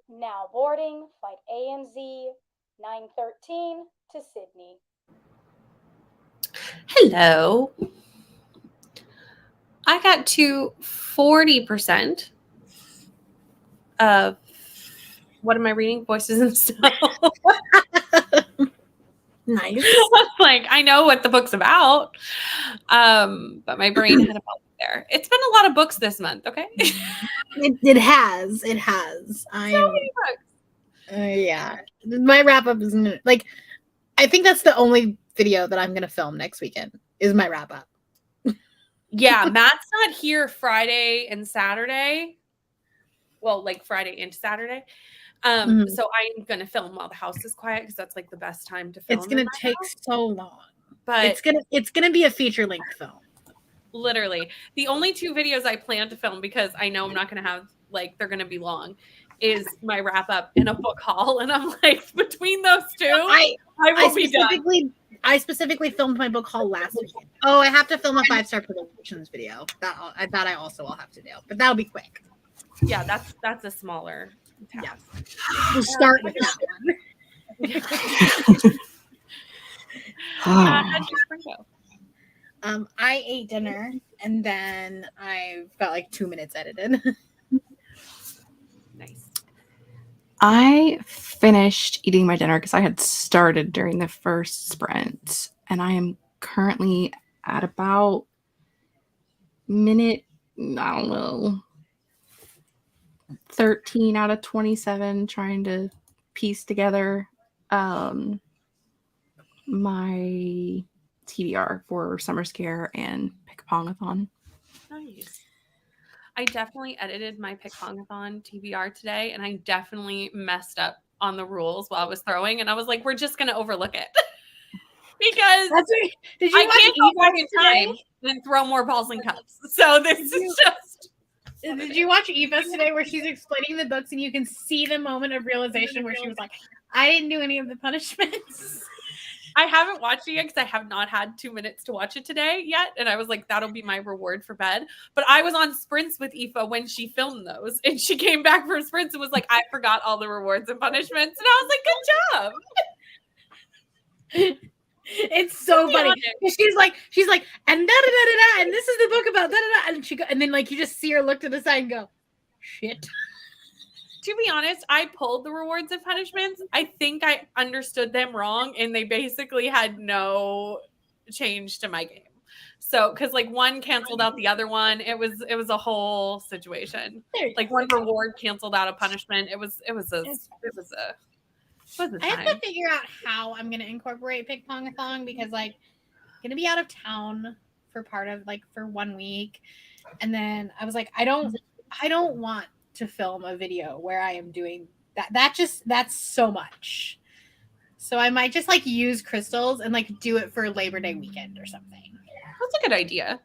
Now boarding flight AMZ 913 to Sydney. Hello. I got to 40% of, what am I reading? Voices in the Snow. Nice. Like, I know what the book's about, but my brain had a moment there. It's been a lot of books this month, okay? It has. It has. So many books. Yeah. My wrap-up is like, I think that's the only video that I'm going to film next weekend is my wrap-up. Yeah, Matt's not here Friday and Saturday. Well, like Friday into Saturday. So I'm gonna film while the house is quiet because that's like the best time to film. It's gonna take so long, but it's gonna be a feature-length film. Literally, the only 2 videos I plan to film, because I know I'm not gonna have, like, they're gonna be long, is my wrap up and a book haul, and I'm like, between those 2, I will be done. I specifically filmed my book haul last weekend. Oh, I have to film a 5-star predictions video. That I also will have to do, but that'll be quick. Yeah, that's a smaller task. Yeah. We'll start with that one. How'd your spring go? I ate dinner and then I've got like 2 minutes edited. Nice. I finished eating my dinner because I had started during the first sprint, and I am currently at about minute, I don't know, 13 out of 27, trying to piece together my TBR for Summer Scare and Pick-a-Pong-a-thon. Nice. I definitely edited my Pick-a-Pong-a-thon TBR today, and I definitely messed up on the rules while I was throwing, and I was like, we're just going to overlook it. Because did you I can't go back in time and throw more balls and cups. So this is just... Did you watch Eva's today where she's explaining the books and you can see the moment of realization where she was like, I didn't do any of the punishments? I haven't watched it yet because I have not had 2 minutes to watch it today yet. And I was like, that'll be my reward for bed. But I was on sprints with Aoife when she filmed those. And she came back from sprints and was like, I forgot all the rewards and punishments. And I was like, good job. It's so funny. She's like, and da da da da, and this is the book about da da da, and then like you just see her look to the side and go, shit. To be honest, I pulled the rewards and punishments. I think I understood them wrong, and they basically had no change to my game. So, because like one canceled out the other one, it was a whole situation. Like one reward canceled out a punishment. It was a I have to figure out how I'm going to incorporate Pick-a-Pong-a-thon because like I'm going to be out of town for part of like for 1 week. And then I was like, I don't want to film a video where I am doing that. That's so much. So I might just like use crystals and like do it for Labor Day weekend or something. That's a good idea.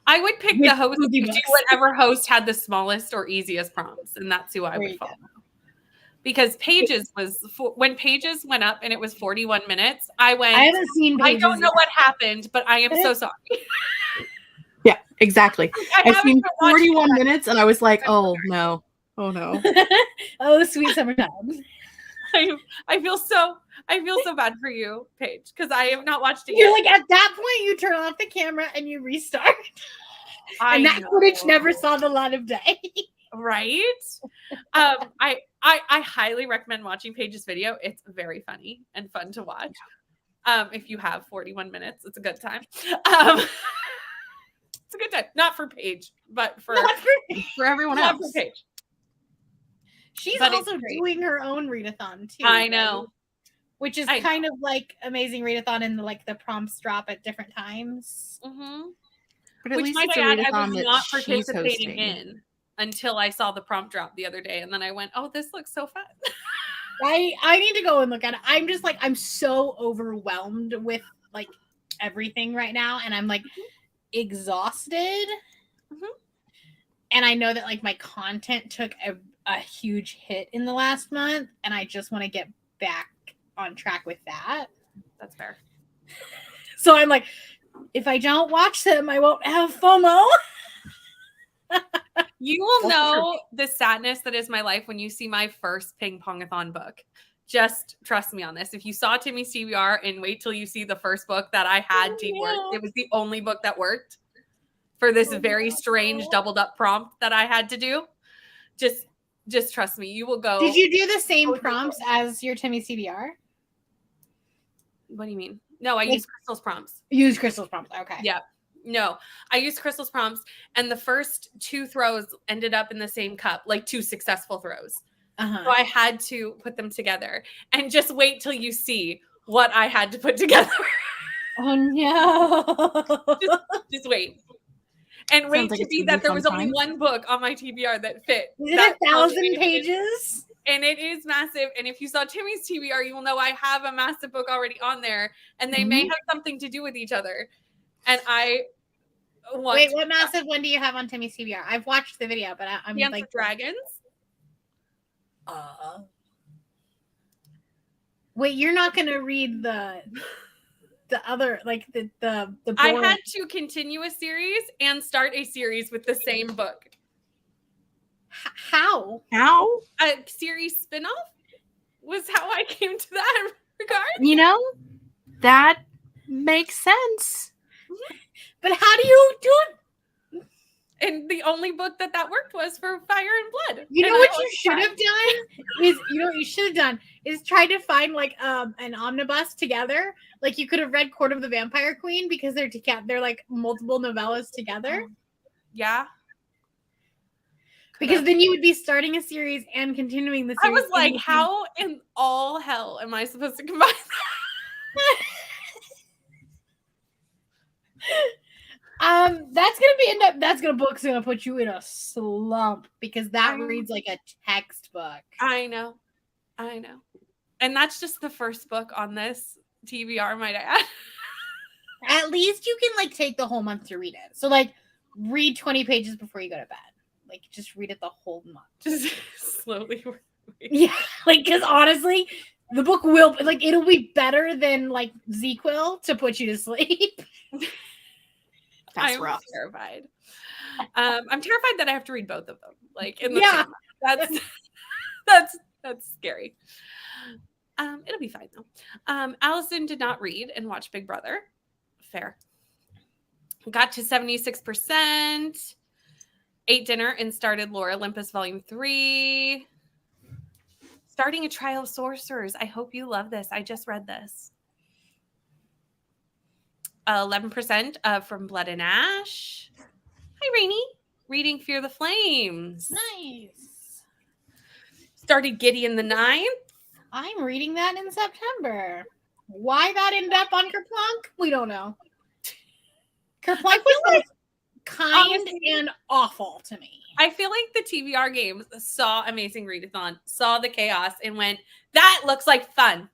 I would pick the host to do whatever host had the smallest or easiest prompts, and that's who I would follow. Because Pages was when Pages went up and it was 41 minutes. I haven't seen Pages. I don't know what happened, but I am so sorry. Yeah, exactly. I've seen 41 minutes and I was like, oh no. Oh no. Oh, sweet summertime. I feel so bad for you, Paige, because I have not watched it You're yet. like at that point you turn off the camera and you restart. And that footage never saw the light of day. Right? I highly recommend watching Paige's video. It's very funny and fun to watch. If you have 41 minutes, it's a good time. It's a good time. Not for Paige, but for everyone else. Not for Paige. She's also doing her own readathon too. I know. Which is kind of like Amazing Readathon, and like the prompts drop at different times. Mm-hmm. But at least it's a readathon I was that not she's participating hosting. in until I saw the prompt drop the other day, and then I went, "Oh, this looks so fun." I need to go and look at it. I'm just like I'm so overwhelmed with like everything right now, and I'm like exhausted. Mm-hmm. And I know that like my content took a huge hit in the last month, and I just want to get back on track with that. That's fair. So I'm like, if I don't watch them, I won't have FOMO. You will know the sadness that is my life when you see my first ping pongathon book. Just trust me on this. If you saw Timmy's TBR and wait till you see the first book that I had teamwork, it was the only book that worked for this very strange doubled up prompt that I had to do. Just trust me. You will go. Did you do the same prompts as your Timmy's TBR? What do you mean? No, I use Crystal's prompts. Use Crystal's prompts. Okay. Yeah. No, I used Crystal's prompts, and the first 2 throws ended up in the same cup, like 2 successful throws. So I had to put them together, and just wait till you see what I had to put together. Oh no! just wait. And wait to see that there was only one book on my TBR that fit. Is it 1,000 pages? And it is massive. And if you saw Timmy's TBR, you will know I have a massive book already on there, and they may have something to do with each other. And I wait, what massive one do you have on Timmy's TBR? I've watched the video, but I'm like dragons. Wait, you're not gonna read the other, like the I had to continue a series and start a series with the same book. How a series spinoff was how I came to that regard. You know, that makes sense. But how do you do it? And the only book that worked was for Fire and Blood. You know what you should have done is try to find like an omnibus together. Like you could have read Court of the Vampire Queen because they're like multiple novellas together. Yeah. Because then you would be starting a series and continuing the series. I was like, how in all hell am I supposed to combine that? Book's gonna put you in a slump because that reads like a textbook. I know. And that's just the first book on this TBR, might I add. At least you can like take the whole month to read it. So like read 20 pages before you go to bed. Like just read it the whole month. Just slowly. Yeah, like because honestly, the book it'll be better than like ZQuil to put you to sleep. I'm rough. Terrified. I'm terrified that I have to read both of them. Like in the same month. That's scary. It'll be fine though. Allison did not read and watch Big Brother. Fair. Got to 76%. Ate dinner and started Lore Olympus Volume 3. Starting a Trial of Sorcerers. I hope you love this. I just read this. 11% from Blood and Ash. Hi, Rainy. Reading Fear the Flames. Nice. Started Gideon the Ninth. I'm reading that in September. Why that ended up on Kerplunk? We don't know. Kerplunk was kind and awful to me. I feel like the TBR games saw Amazing Readathon, saw the chaos, and went, that looks like fun.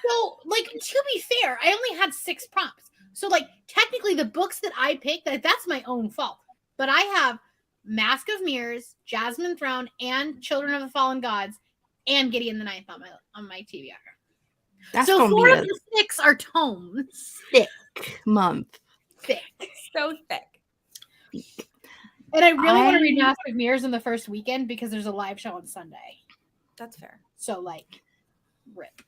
So, like, to be fair, I only had 6 prompts. So, like, technically the books that I picked, that's my own fault. But I have Mask of Mirrors, Jasmine Throne, and Children of the Fallen Gods, and Gideon the Ninth on my TBR. That's so 4 of the 6 are tomes. Thick month. Thick. So thick. And I really want to read Mask of Mirrors in the first weekend because there's a live show on Sunday. That's fair. So, like, rip.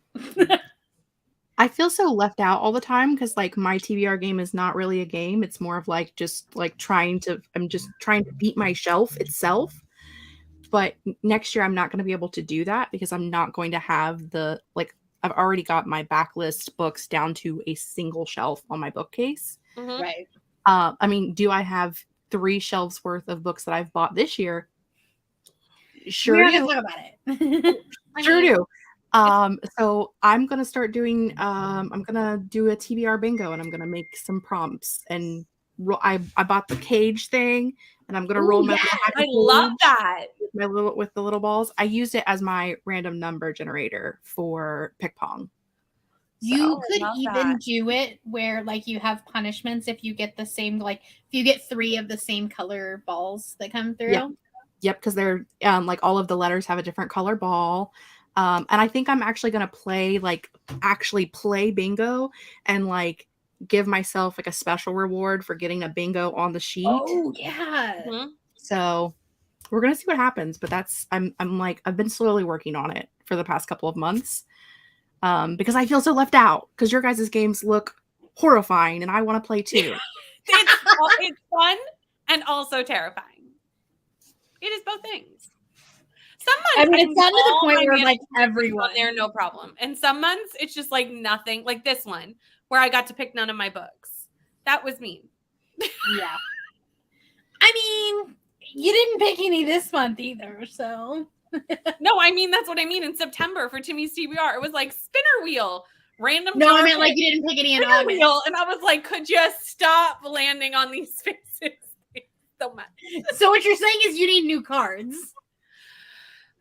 I feel so left out all the time because like my TBR game is not really a game. It's more of like just like I'm just trying to beat my shelf itself. But next year I'm not going to be able to do that because I'm not going to have I've already got my backlist books down to a single shelf on my bookcase. Mm-hmm. Right. I mean, do I have 3 shelves worth of books that I've bought this year? Sure do. Talk about it. Sure do. So I'm gonna start doing. I'm gonna do a TBR bingo, and I'm gonna make some prompts. And I bought the cage thing, and I'm gonna roll my. I love that. With the little balls. I used it as my random number generator for pick pong. You could even do it where like you have punishments if you get the same, like if you get 3 of the same color balls that come through. Yep, because they're like all of the letters have a different color ball. And I think I'm actually gonna play bingo and like give myself like a special reward for getting a bingo on the sheet. Oh yeah. Mm-hmm. So we're gonna see what happens. But I'm like, I've been slowly working on it for the past couple of months. Because I feel so left out. Because your guys' games look horrifying, and I want to play too. It's fun and also terrifying. It is both things. Some months, it's gotten to the point where like everyone there, no problem. And some months it's just like nothing. Like this one, where I got to pick none of my books. That was mean. Yeah. I mean, you didn't pick any this month either, so. No, I mean that's what I mean. In September for Timmy's TBR, it was like spinner wheel, random. No, I meant like you didn't pick any in August. Wheel, and I was like, could you stop landing on these spaces so much? So what you're saying is you need new cards.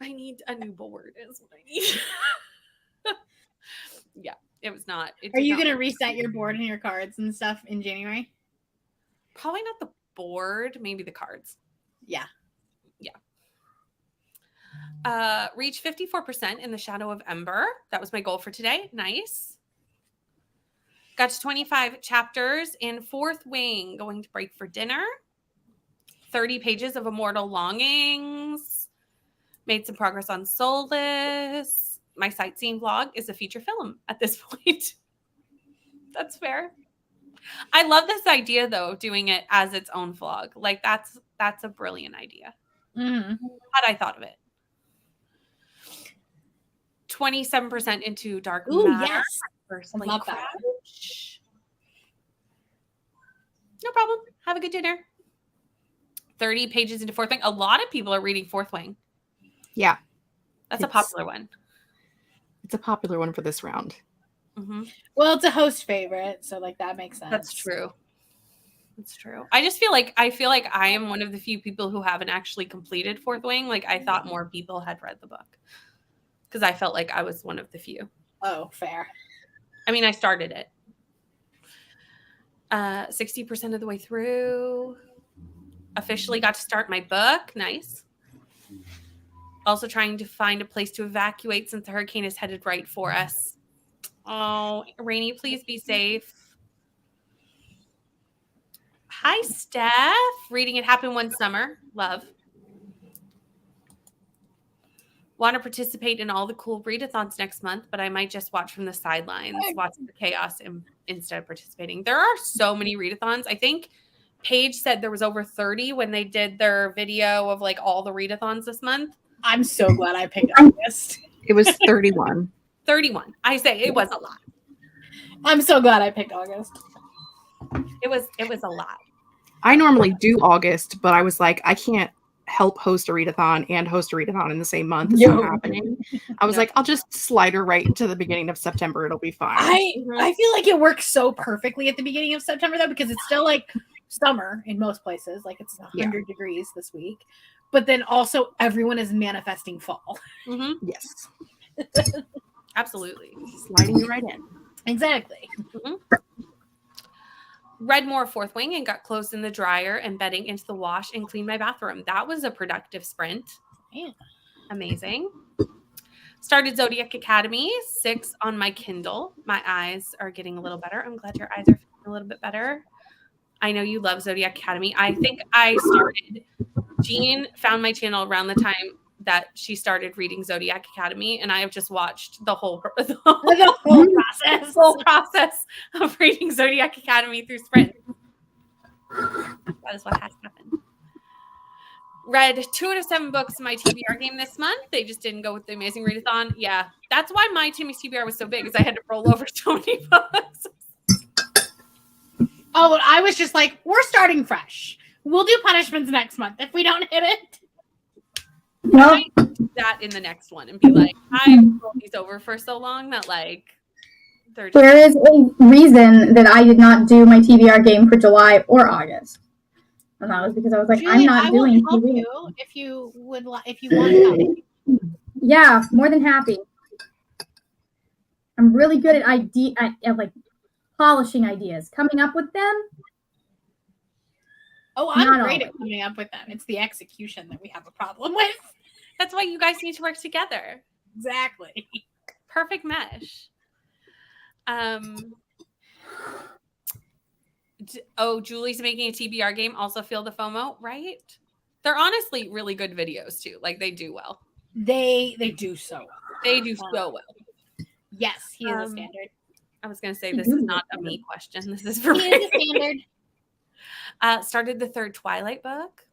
I need a new board. Is what I need. Yeah, it was not. Are you gonna reset your board and your cards and stuff in January? Probably not the board. Maybe the cards. Yeah. Reach 54% in the Shadow of Ember. That was my goal for today. Nice. Got to 25 chapters in Fourth Wing. Going to break for dinner. 30 pages of Immortal Longings. Made some progress on Soulless. My sightseeing vlog is a feature film at this point. That's fair. I love this idea though, doing it as its own vlog. Like that's a brilliant idea. Mm-hmm. Had I thought of it. 27% into Dark Ooh, Matter. yes. First I love that. No problem. Have a good dinner. 30 pages into Fourth Wing. A lot of people are reading Fourth Wing. Yeah. That's a popular one. It's a popular one for this round. Mm-hmm. Well, it's a host favorite, so like that makes sense. That's true. That's true. I feel like I am one of the few people who haven't actually completed Fourth Wing. Like I thought more people had read the book because I felt like I was one of the few. Oh, fair. I mean, I started it. 60% of the way through. Officially got to start my book. Nice. Also trying to find a place to evacuate since the hurricane is headed right for us. Oh, Rainy, please be safe. Hi, Steph. Reading It Happened One Summer. Love. Want to participate in all the cool readathons next month, but I might just watch from the sidelines, watch the chaos instead of participating. There are so many readathons. I think Paige said there was over 30 when they did their video of like all the readathons this month. I'm so glad I picked August. It was 31. 31. I say it was a lot. I'm so glad I picked August. It was a lot. I normally do August, but I was like, I can't help host a readathon and host a readathon in the same month. It's not happening. I was like, I'll just slide her right into the beginning of September. It'll be fine. I feel like it works so perfectly at the beginning of September though, because it's still like summer in most places. Like it's 100 degrees this week. But then also everyone is manifesting fall. Mm-hmm. Yes. Absolutely. Sliding you right in. Exactly. Mm-hmm. Read more Fourth Wing and got clothes in the dryer and bedding into the wash and cleaned my bathroom. That was a productive sprint. Yeah. Amazing. Started Zodiac Academy, 6 on my Kindle. My eyes are getting a little better. I'm glad your eyes are feeling a little bit better. I know you love Zodiac Academy. I think I started, Jean found my channel around the time that she started reading Zodiac Academy, and I have just watched the whole process of reading Zodiac Academy through sprint. That is what has happened. Read 2 out of 7 books in my TBR game this month. They just didn't go with the Amazing Readathon. Yeah, that's why my Timmy's TBR was so big, is I had to roll over so many books. Oh, and I was just like, we're starting fresh. We'll do punishments next month if we don't hit it. I might do that in the next one and be like, I've rolled these over for so long that like they're just... There is a reason that I did not do my TBR game for July or August. And that was because I was like, Julie, I'm not doing help TBR. you if you would if you want to. Yeah, more than happy. I'm really good at like polishing ideas, coming up with them. Oh, I'm great at coming up with them. It's the execution that we have a problem with. That's why you guys need to work together. Exactly. Perfect mesh. Julie's making a TBR game. Also feel the FOMO, right? They're honestly really good videos too. Like they do well. They do so well. They do so well. Yes, he is a standard. I was going to say, this is not a me question. This is for me. He is a standard. Started the 3rd Twilight book.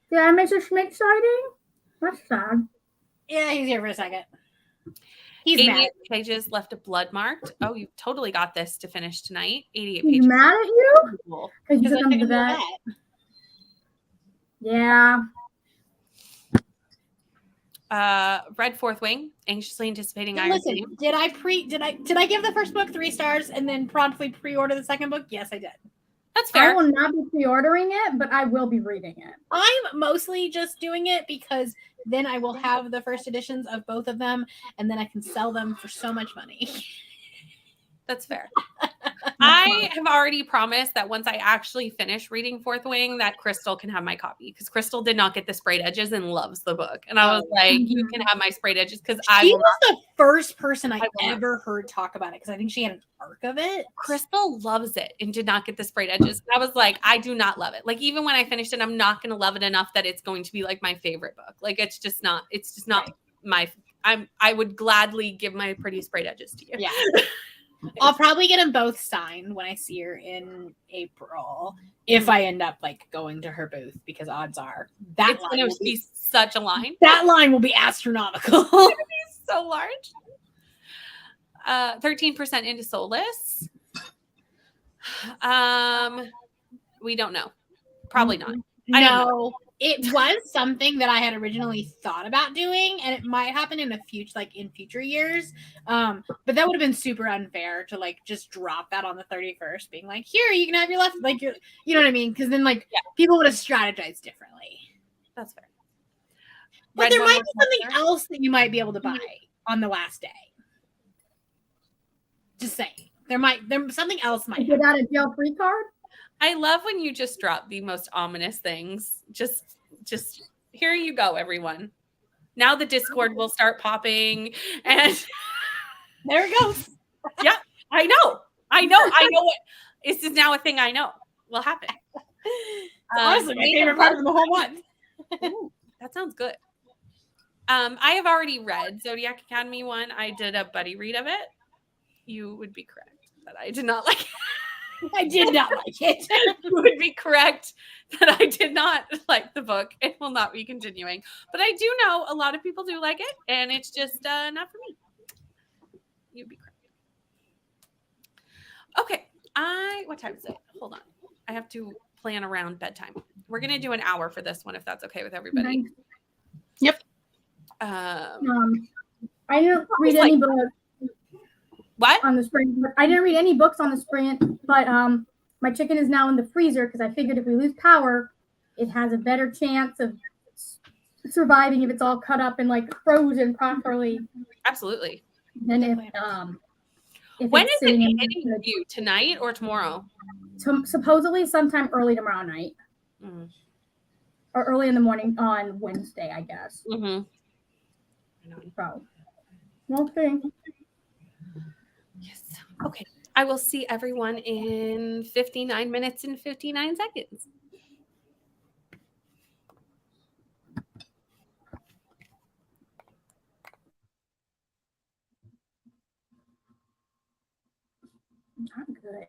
Yeah, Mr. Schmidt starting? That's sad. Yeah, he's here for a second. He's 88 mad. pages left of blood marked. Oh, you totally got this to finish tonight. 88 He's pages. mad at you? Because you Because took I him to took the him to vet. the vet. Yeah. Red Fourth Wing, anxiously anticipating And Iron's listen, name. did I give the first book 3 stars and then promptly pre-order the second book? Yes, I did. That's fair. I will not be pre-ordering it, but I will be reading it. I'm mostly just doing it because then I will have the first editions of both of them, and then I can sell them for so much money. That's fair. I have already promised that once I actually finish reading Fourth Wing, that Crystal can have my copy, because Crystal did not get the sprayed edges and loves the book. And I was like, you can have my sprayed edges, because She was the first person I ever heard talk about it, because I think she had an arc of it. Crystal loves it and did not get the sprayed edges. And I was like, I do not love it. Like, even when I finished it, I'm not going to love it enough that it's going to be like my favorite book. Like, it's just not my, I would gladly give my pretty sprayed edges to you. Yeah. I'll probably get them both signed when I see her in April, if I end up like going to her booth, because odds are that it's going to be such a line. That line will be astronomical. It's going to be so large. 13% into Soulless. We don't know. Probably not. No, it was something that I had originally thought about doing, and it might happen in future years. But that would have been super unfair to like just drop that on the 31st, being like, here, you can have your left, like you know what I mean? Because then people would have strategized differently. That's fair. But there might be something else that you might be able to buy on the last day. Just saying. Something else might get out a jail free card. I love when you just drop the most ominous things. Just here you go, everyone. Now the Discord will start popping, and there it goes. Yeah, I know what this is now a thing I know will happen. Honestly, my favorite part of the whole month. Ooh, that sounds good. I have already read Zodiac Academy 1. I did a buddy read of it. You would be correct that I did not like it. I did not like it. You would be correct that I did not like the book and will not be continuing. But I do know a lot of people do like it, and it's just not for me. You'd be correct. Okay. What time is it? Hold on. I have to plan around bedtime. We're going to do an hour for this one, if that's okay with everybody. Yep. I didn't read any books. What? On the sprint. I didn't read any books on the sprint, but my chicken is now in the freezer because I figured if we lose power, it has a better chance of surviving if it's all cut up and like frozen properly. Absolutely. Then if when is it hitting you, tonight or tomorrow? Supposedly sometime early tomorrow night. Or early in the morning on Wednesday, I guess. Mm-hmm. So, okay. Yes. Okay. I will see everyone in 59 minutes and 59 seconds. Not good.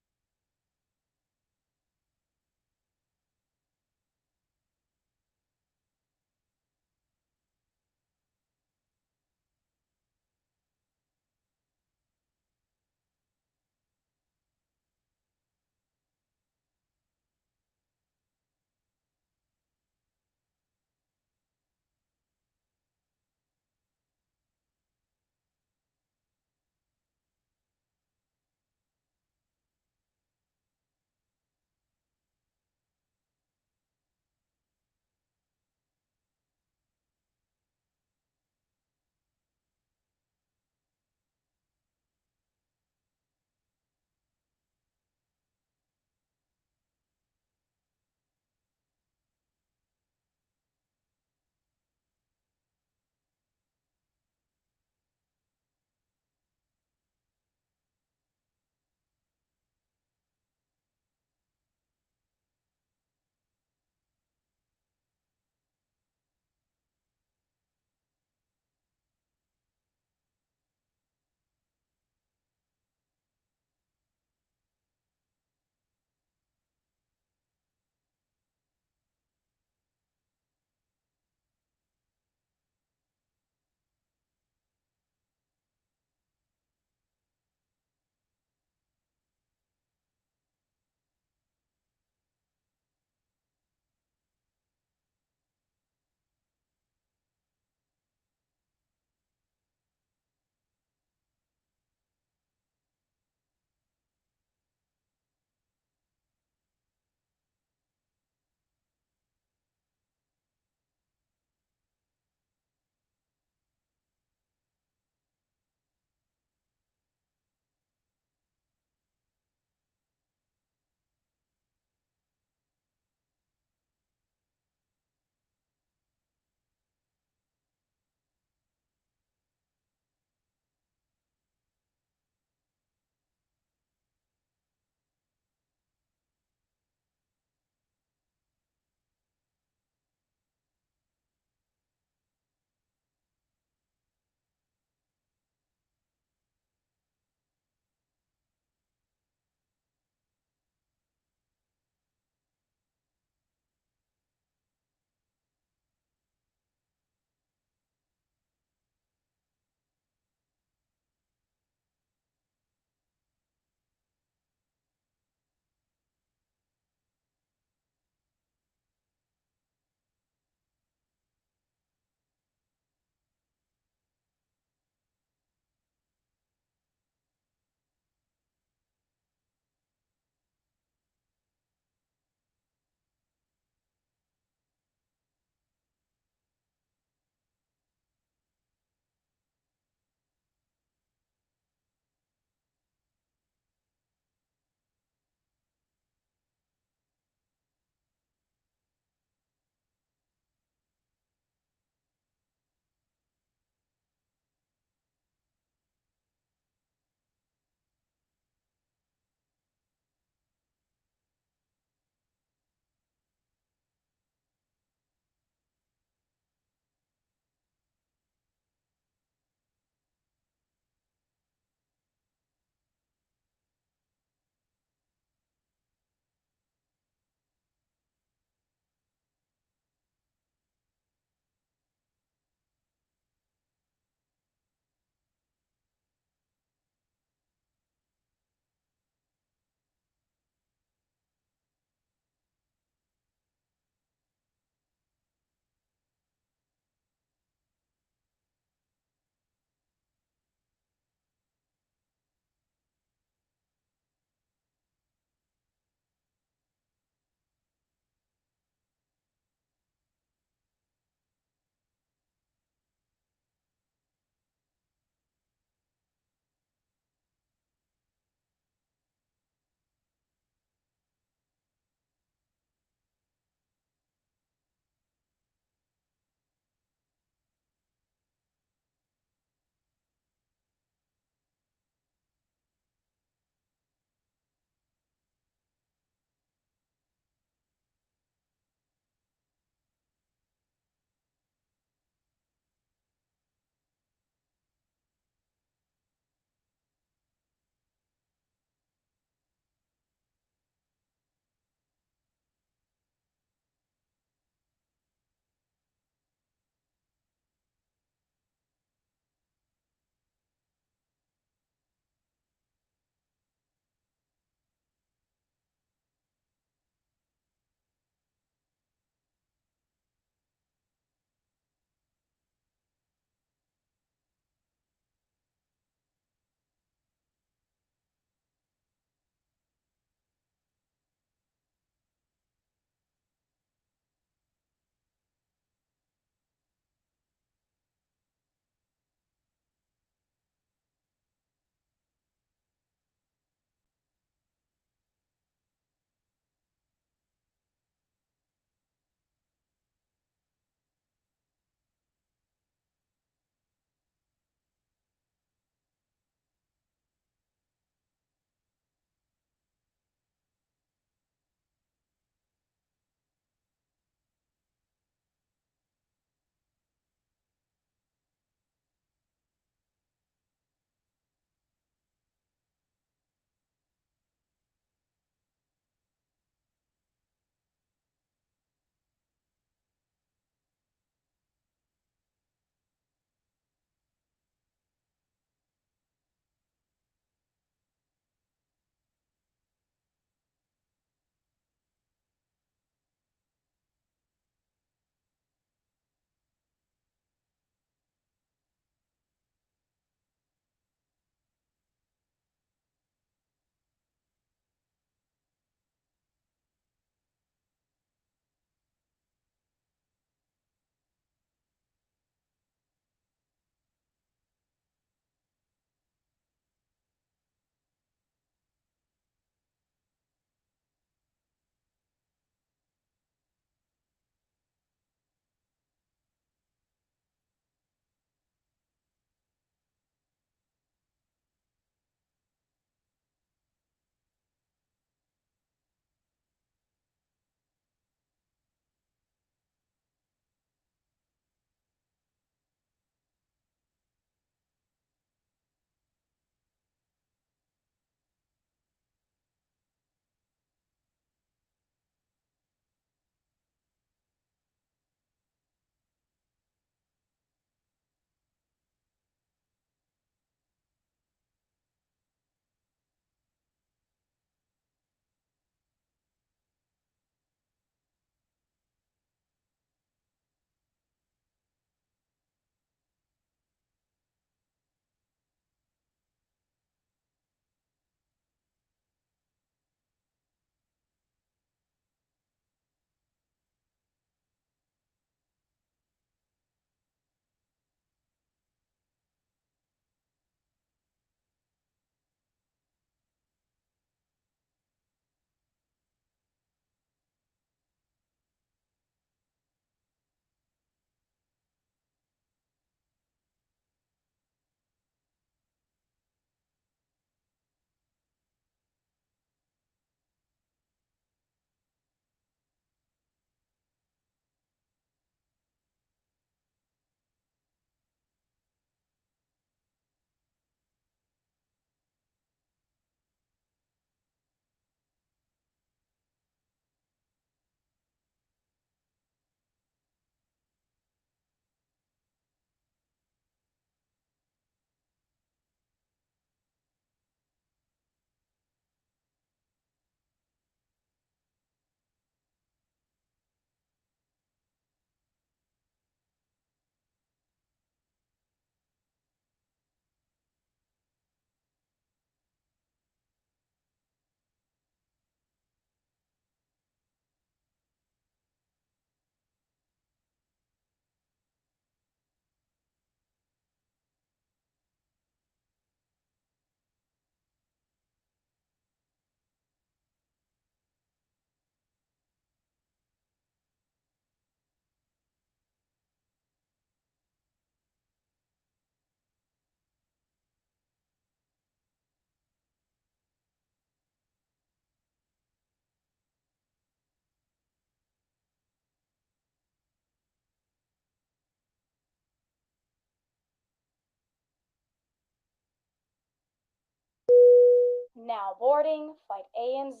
Now boarding flight ANZ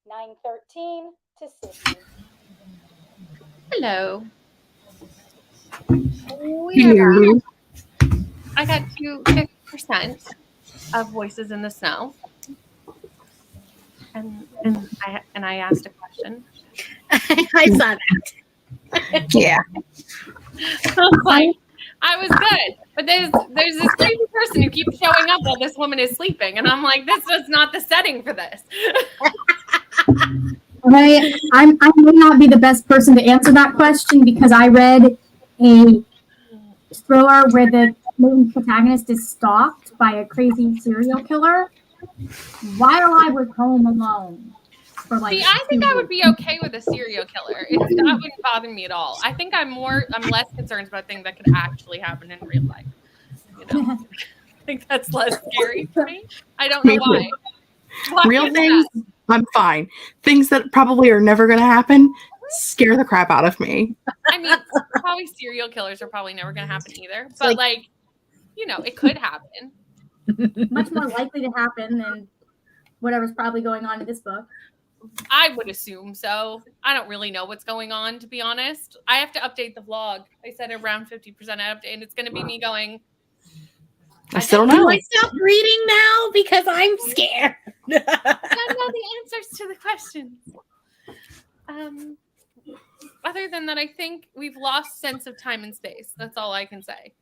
913 to Sydney. Hello. We are back. I got to 50% of Voices in the Snow. And I asked a question. I saw that. Yeah. I was good, but there's this crazy person who keeps showing up while this woman is sleeping, and I'm like, this is not the setting for this. I may not be the best person to answer that question because I read a thriller where the main protagonist is stalked by a crazy serial killer while I was home alone. See, I think I would be okay with a serial killer. That wouldn't bother me at all. I think I'm less concerned about things that could actually happen in real life. You know, I think that's less scary for me. I don't know why. Real things, I'm fine. Things that probably are never going to happen scare the crap out of me. I mean, probably serial killers are probably never going to happen either. But it could happen. Much more likely to happen than whatever's probably going on in this book. I would assume so. I don't really know what's going on, to be honest. I have to update the vlog. I said around 50% update, and it's going to be me going. I still don't know. Do I stop reading now because I'm scared? I don't know the answers to the questions. Other than that, I think we've lost sense of time and space. That's all I can say.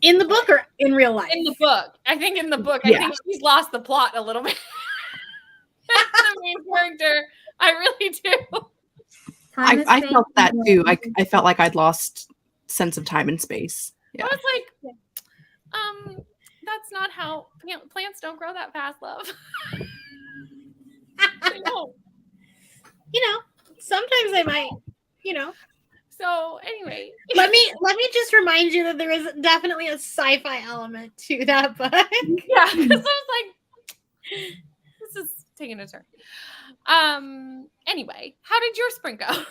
In the book or in real life? In the book. I think in the book. Yeah. I think she's lost the plot a little bit. The main character. I really do. I felt that too. I felt like I'd lost sense of time and space. Yeah. I was like, that's not how plants don't grow that fast, love. They don't. Sometimes they might, So anyway, let me just remind you that there is definitely a sci-fi element to that book. Yeah, because I was like, this is taking a turn. Anyway, how did your spring go?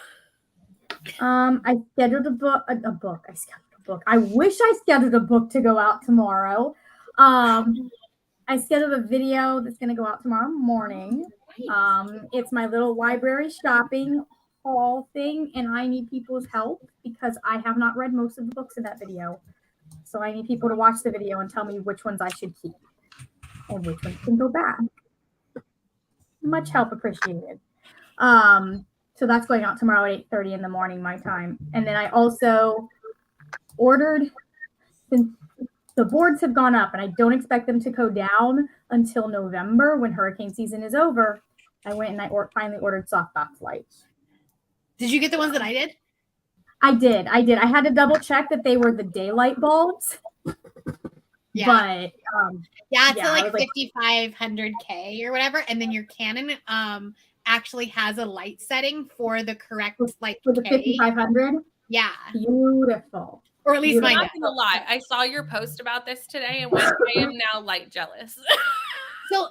I scheduled a book. I scheduled a book. I wish I scheduled a book to go out tomorrow. I scheduled a video that's going to go out tomorrow morning. It's my little library shopping haul thing, and I need people's help because I have not read most of the books in that video. So I need people to watch the video and tell me which ones I should keep and which ones can go back. Much help appreciated. So that's going out tomorrow at 8:30 in the morning, my time. And then I also ordered, since the boards have gone up and I don't expect them to go down until November when hurricane season is over, I went and I finally ordered softbox lights. Did you get the ones that I did? I did. I had to double check that they were the daylight bulbs. Yeah. But it's like 5,500K or whatever. And then your Canon actually has a light setting for the correct light for the 5,500. Yeah. Beautiful. Or at least mine. I'm not gonna lie. I saw your post about this today and went, I am now light jealous. So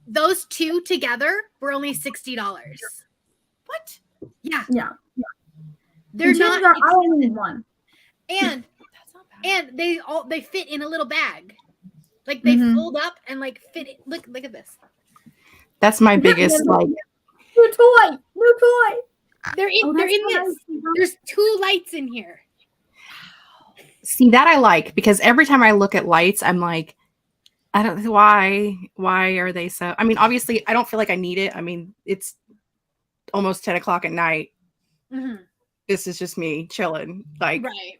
those two together were only $60. What? Yeah. They're not. I only need one. And that's not bad. And they fit in a little bag. Like they fold up and like fit it. Look at this. That's my biggest New toy. They're in this. There's two lights in here. See, that I like because every time I look at lights, I'm like, I don't know why are they so, I mean, obviously I don't feel like I need it. I mean, it's almost 10 o'clock at night. Mm-hmm. This is just me chilling. Like, right.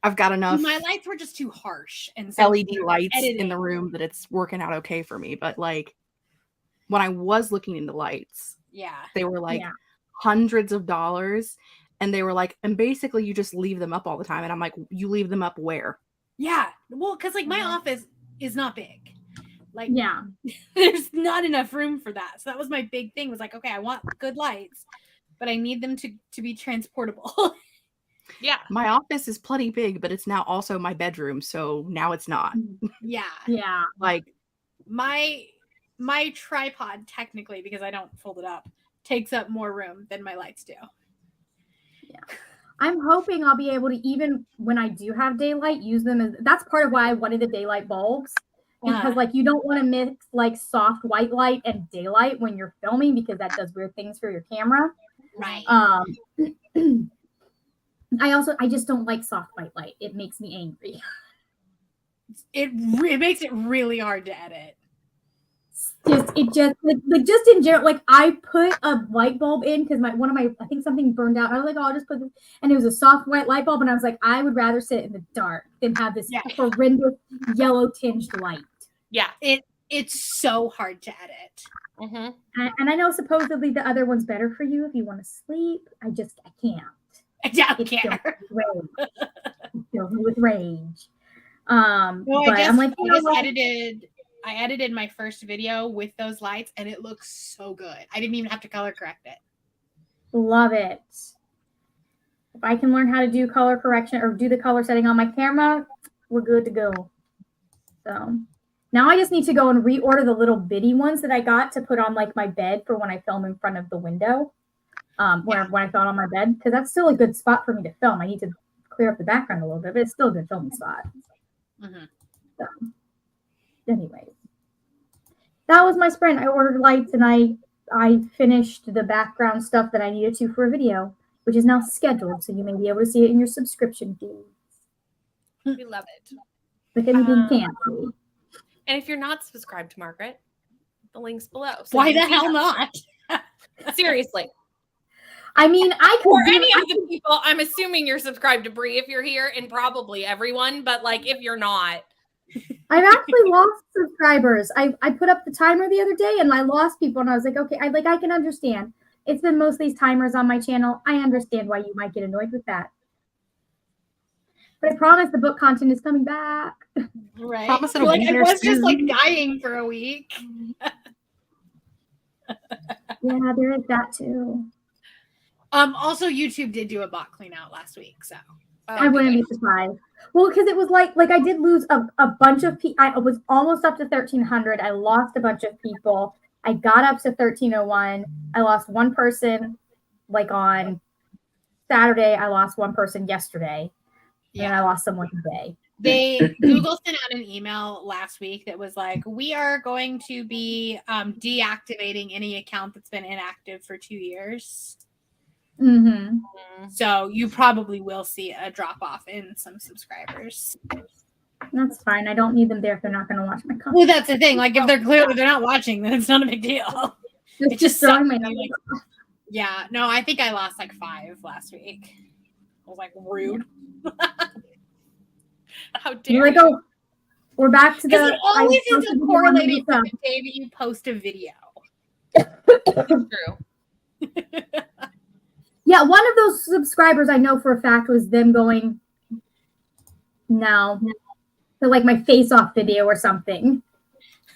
I've got enough. My lights were just too harsh and so LED lights in the room that it's working out okay for me. But like when I was looking into lights, they were like hundreds of dollars. And they were like, and basically you just leave them up all the time. And I'm like, you leave them up where? Yeah. Well, because like my office is not big. Like, there's not enough room for that. So that was my big thing was like, okay, I want good lights, but I need them to be transportable. Yeah. My office is plenty big, but it's now also my bedroom. So now it's not. Yeah. Like my tripod, technically, because I don't fold it up, takes up more room than my lights do. Yeah. I'm hoping I'll be able to, even when I do have daylight, use them as, that's part of why I wanted the daylight bulbs, because like you don't want to mix like soft white light and daylight when you're filming because that does weird things for your camera. Right. I just don't like soft white light. It makes me angry. It makes it really hard to edit. Just in general, like I put a light bulb in because I think something burned out. I was like, oh, I'll just put this, and it was a soft white light bulb, and I was like, I would rather sit in the dark than have this horrendous yellow tinged light. Yeah, it's so hard to edit. Mm-hmm. And I know supposedly the other one's better for you if you want to sleep. I can't. I don't care. It fills me with rage. No, but I'm like, I edited my first video with those lights and it looks so good. I didn't even have to color correct it. Love it. If I can learn how to do color correction or do the color setting on my camera, we're good to go. So now I just need to go and reorder the little bitty ones that I got to put on like my bed for when I film in front of the window. When I film on my bed, because that's still a good spot for me to film. I need to clear up the background a little bit, but it's still a good filming spot. So, anyways, that was my sprint. I ordered lights and I finished the background stuff that I needed to for a video, which is now scheduled, so you may be able to see it in your subscription feed. We love it. Like anything fancy. And if you're not subscribed to Margaret, the link's below. So why the hell not? Seriously. I mean, or any of the people. I'm assuming you're subscribed to Bree if you're here, and probably everyone. But like, if you're not, I've actually lost subscribers. I put up the timer the other day, and I lost people, and I was like, okay, I can understand. It's been most of these timers on my channel. I understand why you might get annoyed with that. But I promise the book content is coming back. Right. I was just like dying for a week. Yeah, there is that too. Also, YouTube did do a bot clean out last week, so I wouldn't be surprised. Well, because it was like I did lose a bunch of people. I was almost up to 1,300. I lost a bunch of people. I got up to 1,301. I lost one person like on Saturday. I lost one person yesterday. And I lost someone today. Google sent out an email last week that was like, we are going to be deactivating any account that's been inactive for 2 years. So you probably will see a drop off in some subscribers. That's fine. I don't need them there if they're not going to watch my content. Well, that's the thing. Like, if they're clearly they're not watching, then it's not a big deal. It's just throwing my numbers. Yeah. No, I think I lost like 5 last week. I was like, rude. How dare you? Oh, we're back to the. It always is correlated with the day that you post a video. True. Yeah, one of those subscribers I know for a fact was them going no to like my face off video or something.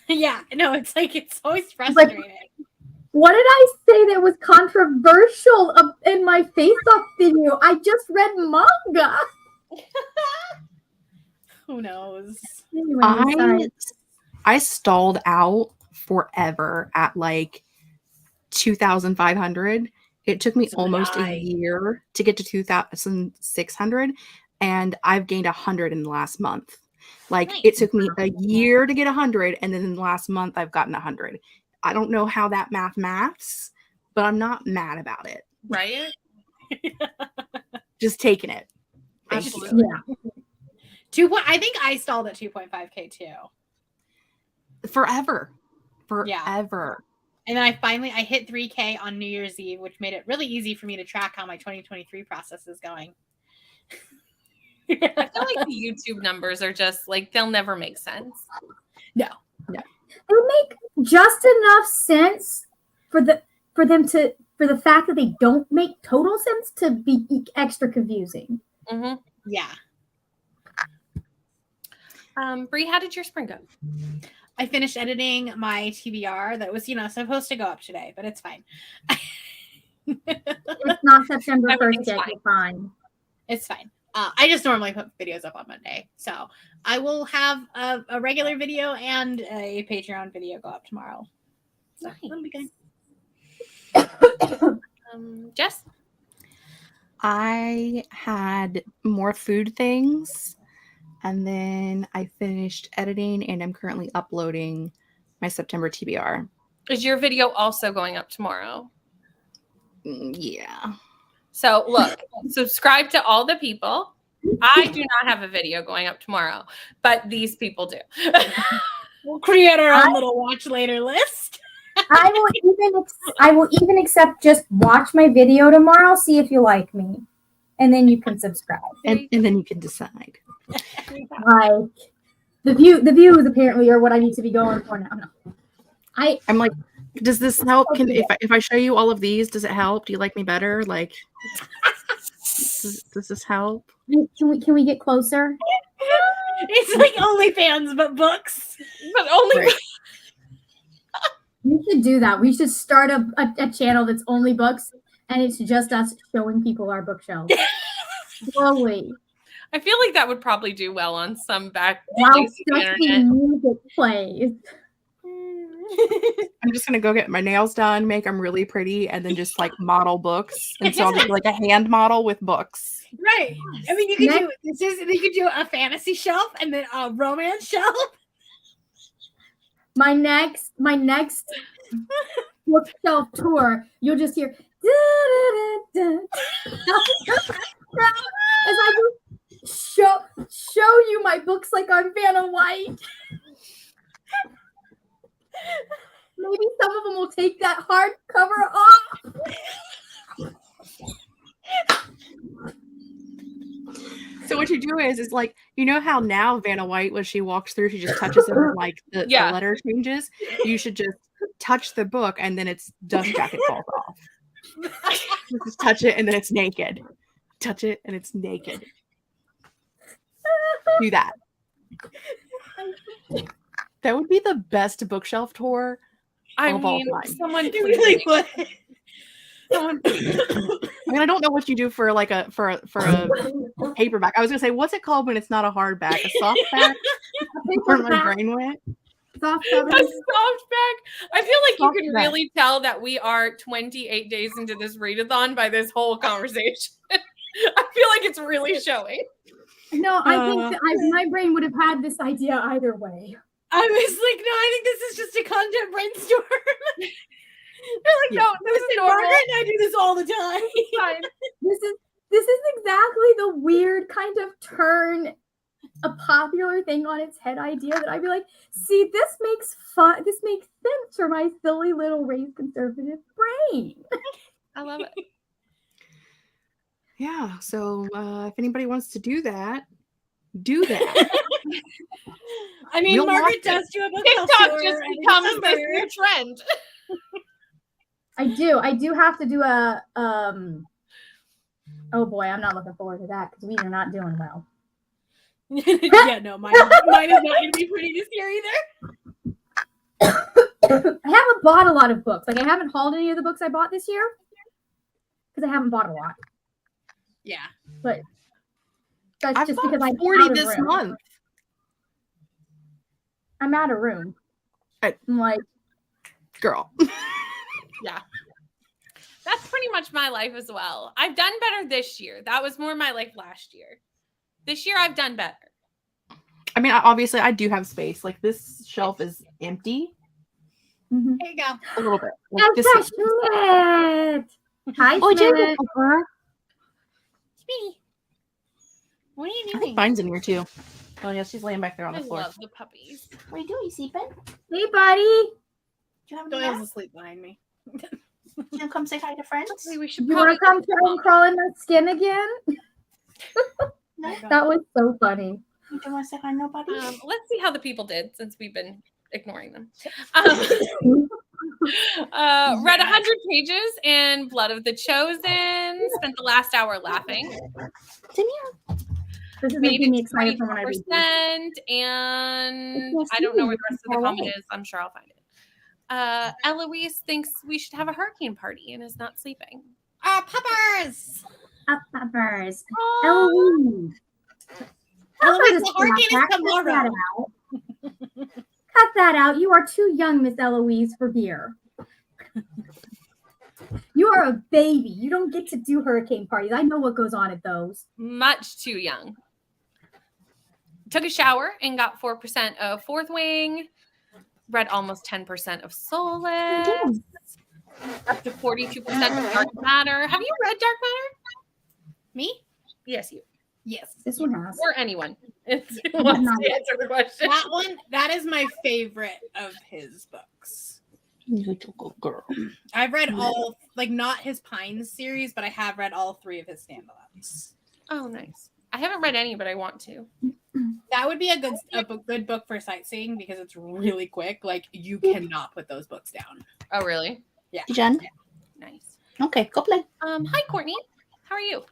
Yeah, no, it's always frustrating. Like, what did I say that was controversial in my face off video? I just read manga. Who knows? Anyway, I stalled out forever at like 2,500. It took me almost a year to get to 2,600, and I've gained 100 in the last month. Like it took me a year to get 100, and then in the last month I've gotten 100. I don't know how that maths, but I'm not mad about it. Right? Just taking it. Absolutely. Yeah. I think I stalled at 2.5K too. Forever. Yeah. And then I hit 3K on New Year's Eve, which made it really easy for me to track how my 2023 process is going. I feel like the YouTube numbers are just like, they'll never make sense. No. They make just enough sense for the fact that they don't make total sense to be extra confusing. Mm-hmm. Yeah. Bree, how did your spring go? I finished editing my TBR that was, supposed to go up today, but it's fine. It's not September 1st yet. You're fine. It's fine. I just normally put videos up on Monday. So I will have a regular video and a Patreon video go up tomorrow. So that'll be good. Jess? I had more food things And then I finished editing and I'm currently uploading my September TBR. Is your video also going up tomorrow? Yeah. So look, subscribe to all the people. I do not have a video going up tomorrow, but these people do. We'll create our own little watch later list. I will even accept just watch my video tomorrow, see if you like me, and then you can subscribe. And then you can decide. Like the views apparently are what I need to be going for now. No. I'm like, does this help? If I show you all of these, does it help? Do you like me better? Like, does this help? Can we get closer? It's like OnlyFans, but books. But only. Right. We should do that. We should start a channel that's only books, and it's just us showing people our bookshelves. Slowly. I feel like that would probably do well on some back While place of the internet. music plays. I'm just gonna go get my nails done, make them really pretty, and then just like model books. And so I'll just be like a hand model with books. Right. I mean, you could do a fantasy shelf and then a romance shelf. My next bookshelf tour, you'll just hear as I show you my books like I'm Vanna White. Maybe some of them will take that hardcover off. So what you do is like, you know how now Vanna White, when she walks through, she just touches it and like the letter changes. You should just touch the book and then its dust jacket falls off. Just touch it and then it's naked. Touch it and it's naked. Do that. That would be the best bookshelf tour of all time. Someone really would. I mean, I don't know what you do for like a paperback. I was gonna say, what's it called when it's not a hardback? A softback? Where my brain went. A softback. I feel like you can really tell that we are 28 days into this readathon by this whole conversation. I feel like it's really showing. No, I think that my brain would have had this idea either way. I was like, no, I think this is just a content brainstorm. They're like, no, this is normal. Margaret and I do this all the time. Fine. This is exactly the weird kind of turn a popular thing on its head idea that I'd be like, see, this makes sense for my silly little raised conservative brain. I love it. Yeah, so if anybody wants to do that, do that. I mean, Margaret does do a book. TikTok just becomes this new trend. I do have to do a oh boy, I'm not looking forward to that because we are not doing well. Yeah, no, mine is not going to be pretty this year either. I haven't bought a lot of books. Like I haven't hauled any of the books I bought this year because I haven't bought a lot. Yeah, but that's just because I'm 40 this month. I'm out of room. I'm like, girl. Yeah. That's pretty much my life as well. I've done better this year. That was more my life last year. This year I've done better. I mean, obviously I do have space. Like this shelf is empty. Mm-hmm. There you go. A little bit. Like this Hi, Schmidt. Sweetie. What are you doing? I think mine's in here too. Oh yeah, she's laying back there on the floor. I love the puppies. What are you doing, sleeping? Hey, buddy. Do you have Doyle's asleep behind me. You want to come say hi to friends? We should You want to come try and crawl in my skin again? No. That was so funny. You don't want to say hi to nobody? Let's see how the people did since we've been ignoring them. Read 100 pages in Blood of the Chosen. Spent the last hour laughing. This is making me excited for when I read these. And I don't know where the rest of the comment is. I'm sure I'll find it. Eloise thinks we should have a hurricane party and is not sleeping. Puppers! Puppers. Oh. Eloise, the hurricane is tomorrow. Cut that out. You are too young, Miss Eloise, for beer. You are a baby. You don't get to do hurricane parties. I know what goes on at those. Much too young. Took a shower and got 4% of Fourth Wing. Read almost 10% of Soulless. Up to 42% of Dark Matter. Have you read Dark Matter? Me? Yes, you. Yes. This one has. Or anyone. Wants to answer the question. That one, that is my favorite of his books. Little girl. I've read all, like, not his Pines series, but I have read all 3 of his standalones. Oh, nice. I haven't read any, but I want to. That would be a good book for sightseeing because it's really quick. Like, you cannot put those books down. Oh, really? Yeah. Jen? Nice. Okay, go play. Hi, Courtney. How are you?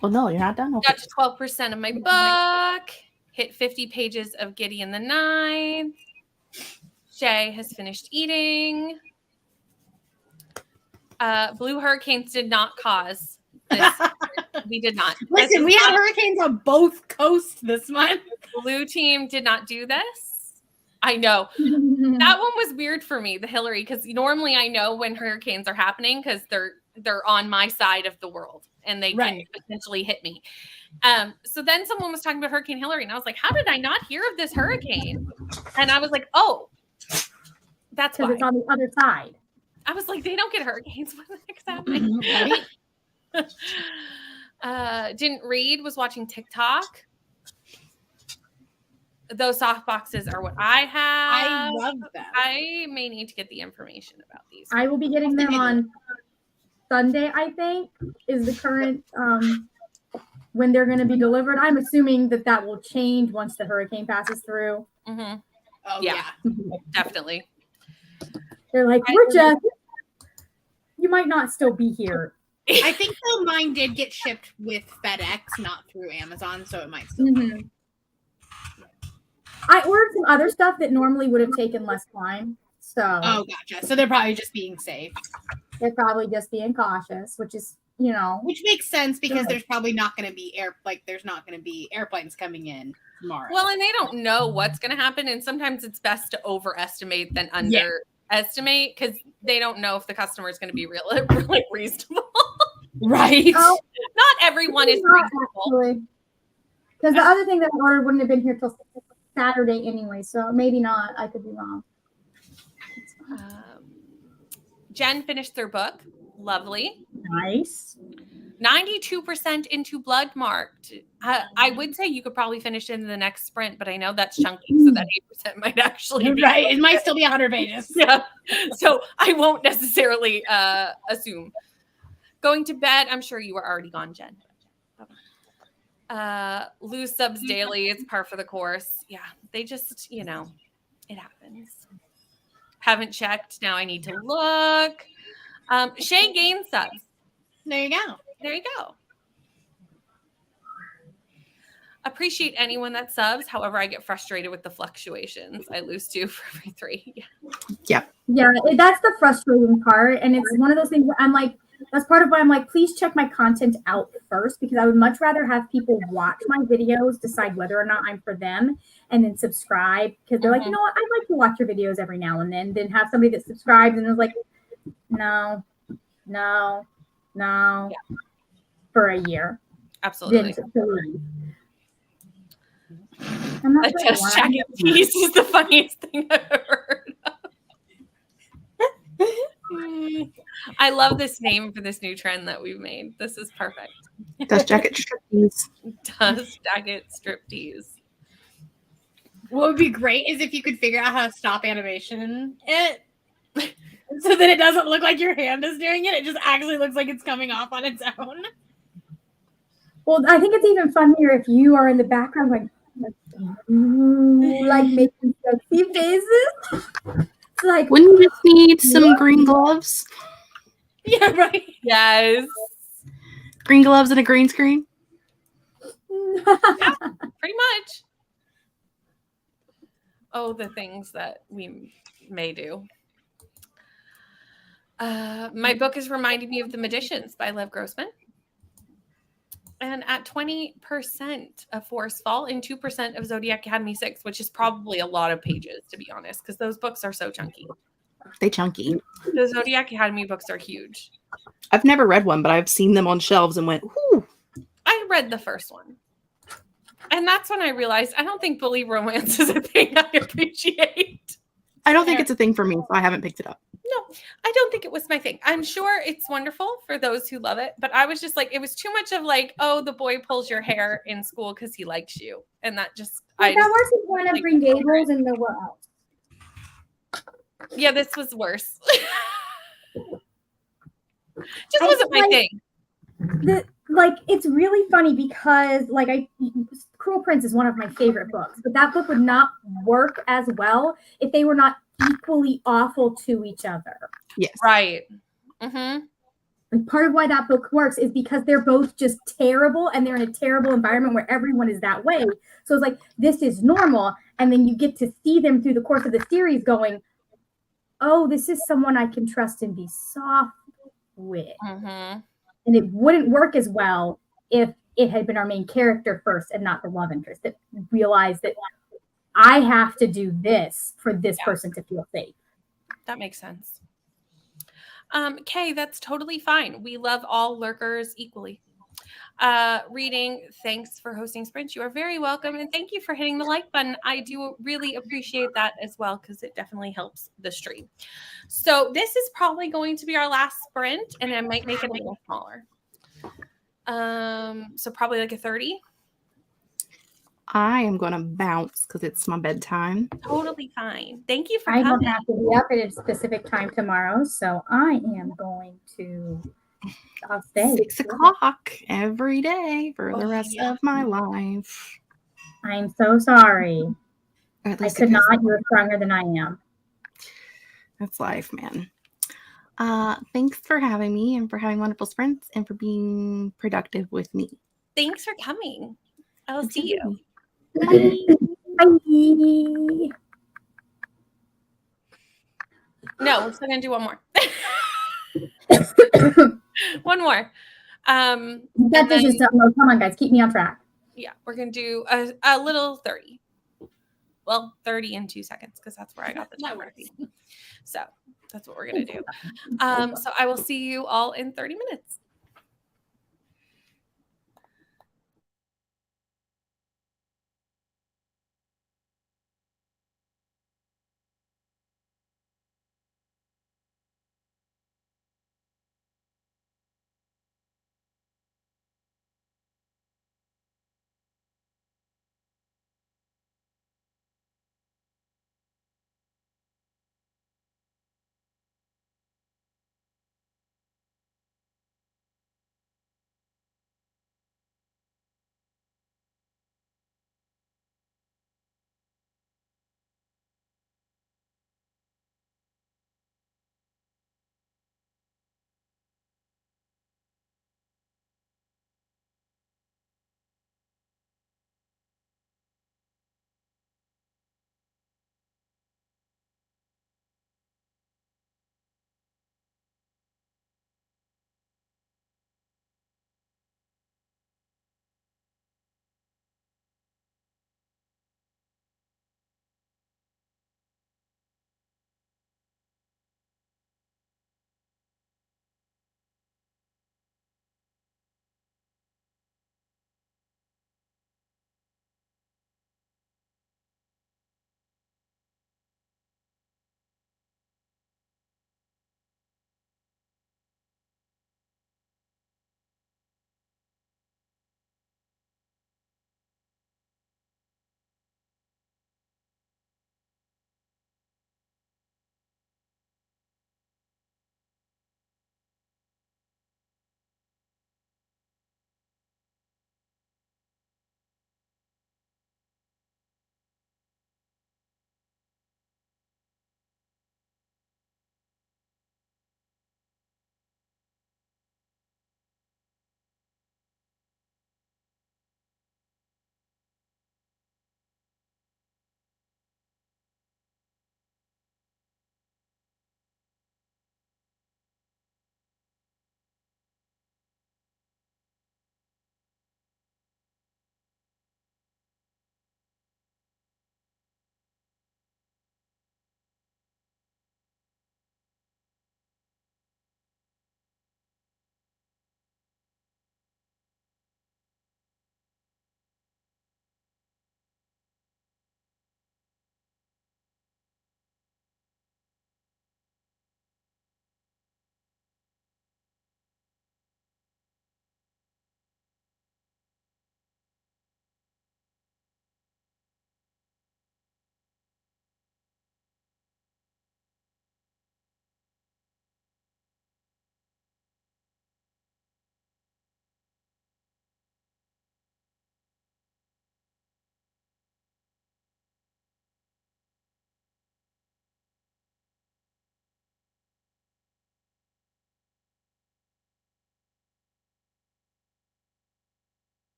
Well, no, you're not done. Okay. Got to 12% of my book. Hit 50 pages of Gideon the Ninth. Shay has finished eating. Blue hurricanes did not cause this. We did not. Listen, we had hurricanes on both coasts this month. Blue team did not do this. I know. That one was weird for me, the Hillary, because normally I know when hurricanes are happening because they're on my side of the world and they can potentially hit me. So then someone was talking about Hurricane Hillary and I was like, how did I not hear of this hurricane? And I was like, oh, that's why. It's on the other side. I was like, they don't get hurricanes. What the heck's happening? Didn't read, was watching TikTok. Those soft boxes are what I have. I love them. I may need to get the information about these. I will be getting them on Sunday, I think, is the current when they're going to be delivered. I'm assuming that will change once the hurricane passes through. Mm-hmm. Oh, yeah. Definitely. They're like, you might not still be here. I think though mine did get shipped with FedEx, not through Amazon, so it might still be. I ordered some other stuff that normally would have taken less time. So Gotcha. So they're probably just being safe. They're probably just being cautious, which is, which makes sense because there's probably not going to be airplanes coming in tomorrow. Well, and they don't know what's going to happen, and sometimes it's best to overestimate than underestimate because they don't know if the customer is going to be really reasonable. Right. Oh, not everyone is reasonable. Because the other thing that I ordered wouldn't have been here till Saturday anyway, so maybe not. I could be wrong. Jen finished their book. Lovely. Nice. 92% into Blood Marked. I would say you could probably finish in the next sprint, but I know that's chunky, so that 8% might actually be right. It might still be 100 pages. Yeah. So I won't necessarily assume. Going to bed. I'm sure you were already gone, Jen. Lose subs daily. It's par for the course. Yeah. They just, it happens. Haven't checked. Now I need to look. Shay gained subs. There you go. There you go. Appreciate anyone that subs. However, I get frustrated with the fluctuations. I lose 2 for every 3. Yeah, that's the frustrating part. And it's one of those things where I'm like, that's part of why I'm like, please check my content out first, because I would much rather have people watch my videos, decide whether or not I'm for them, and then subscribe. Because they're like, you know what, I'd like to watch your videos every now and then have somebody that subscribes and is like, no. For a year. Absolutely. I'm not a test jacket piece is the funniest thing I've ever heard of. I love this name for this new trend that we've made. This is perfect. Dust jacket striptease. Dust jacket striptease. What would be great is if you could figure out how to stop animation it so that it doesn't look like your hand is doing it. It just actually looks like it's coming off on its own. Well, I think it's even funnier if you are in the background like making sexy faces. It's like, wouldn't you just need some green gloves? Yeah, right. Yes. Green gloves and a green screen? Yeah, pretty much. Oh, the things that we may do. My book is reminding me of The Magicians by Lev Grossman. And at 20% of Forest Fall and 2% of Zodiac Academy 6, which is probably a lot of pages, to be honest, because those books are so chunky. They chunky. The Zodiac Academy books are huge. I've never read one, but I've seen them on shelves and went, ooh. I read the first one. And that's when I realized I don't think bully romance is a thing I appreciate. I don't think it's a thing for me, so I haven't picked it up. No, I don't think it was my thing. I'm sure it's wonderful for those who love it, but I was just like, it was too much of like, oh, the boy pulls your hair in school because he likes you. And that just, that was the one of Green Gables and nowhere else. Yeah, this was worse. Just wasn't my thing. It's really funny because Cruel Prince is one of my favorite books, but that book would not work as well if they were not equally awful to each other. Yes. Right. Mm-hmm. And part of why that book works is because they're both just terrible and they're in a terrible environment where everyone is that way. So it's like, this is normal. And then you get to see them through the course of the series going, oh, this is someone I can trust and be soft with. Mm-hmm. And it wouldn't work as well if it had been our main character first and not the love interest that realized that I have to do this for this person to feel safe. That makes sense. Kay, that's totally fine. We love all lurkers equally. Reading, thanks for hosting Sprint. You are very welcome. And thank you for hitting the like button. I do really appreciate that as well, because it definitely helps the stream. So this is probably going to be our last sprint, and I might make it a little smaller. So probably like a 30. I am going to bounce because it's my bedtime. Totally fine. Thank you for coming. I coming. don't have to be up at a specific time tomorrow, so I am going to stay. 6 o'clock every day for the rest of my life. I'm so sorry. I could not. You're stronger than I am. That's life, man. Thanks for having me and for having wonderful sprints and for being productive with me. Thanks for coming. I will see you. Bye. No, we're still gonna do one more. One more. Come on, guys, keep me on track. Yeah, we're gonna do a little 30. Well, 30 in 2 seconds, because that's where I got the timer. So that's what we're gonna do. So I will see you all in 30 minutes.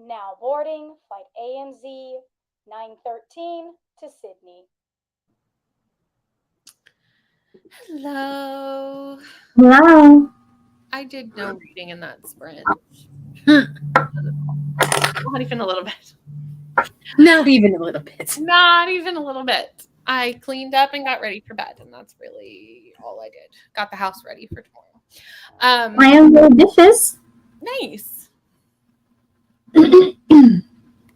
Now boarding flight ANZ 913 to Sydney. Hello. Hello. I did no reading in that sprint. Not even a little bit. Not even a little bit. Not even a little bit. I cleaned up and got ready for bed, and that's really all I did. Got the house ready for tomorrow. I am doing dishes. Nice. It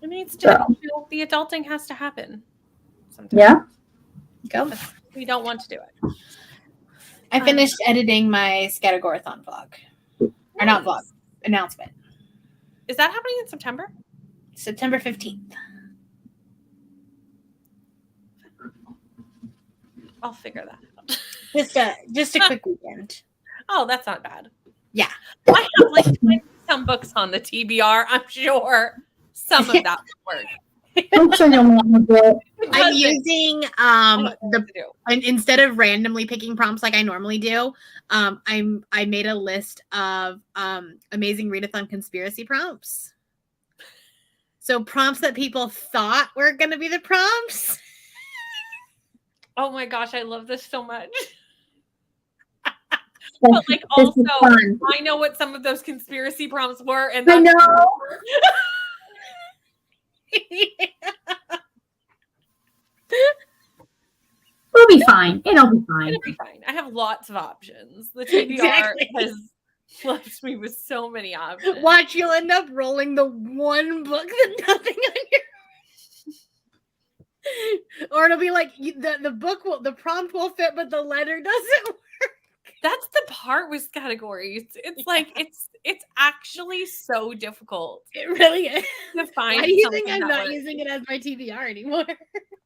needs to. The adulting has to happen. Sometimes. Yeah. Go. We don't want to do it. I finished editing my Scattergorathon vlog. Or not vlog. Announcement. Is that happening in September? September 15th. I'll figure that out. Just a quick weekend. Oh, that's not bad. Yeah. I have like some books on the TBR. I'm sure some of that would work. I'm sure you'll manage it. I'm using instead of randomly picking prompts like I normally do, I made a list of Amazing Readathon conspiracy prompts. So prompts that people thought were going to be the prompts. Oh my gosh, I love this so much. But like also, I know what some of those conspiracy prompts were, and I know. We'll be fine. It'll be fine. It'll be fine. I have lots of options. The TBR has left me with so many options. Watch, you'll end up rolling the one book that nothing on your or it'll be like the prompt will fit, but the letter doesn't work. That's the part with categories. It's like it's actually so difficult. It really is. To find. Why do you think I'm not using it as my TBR anymore?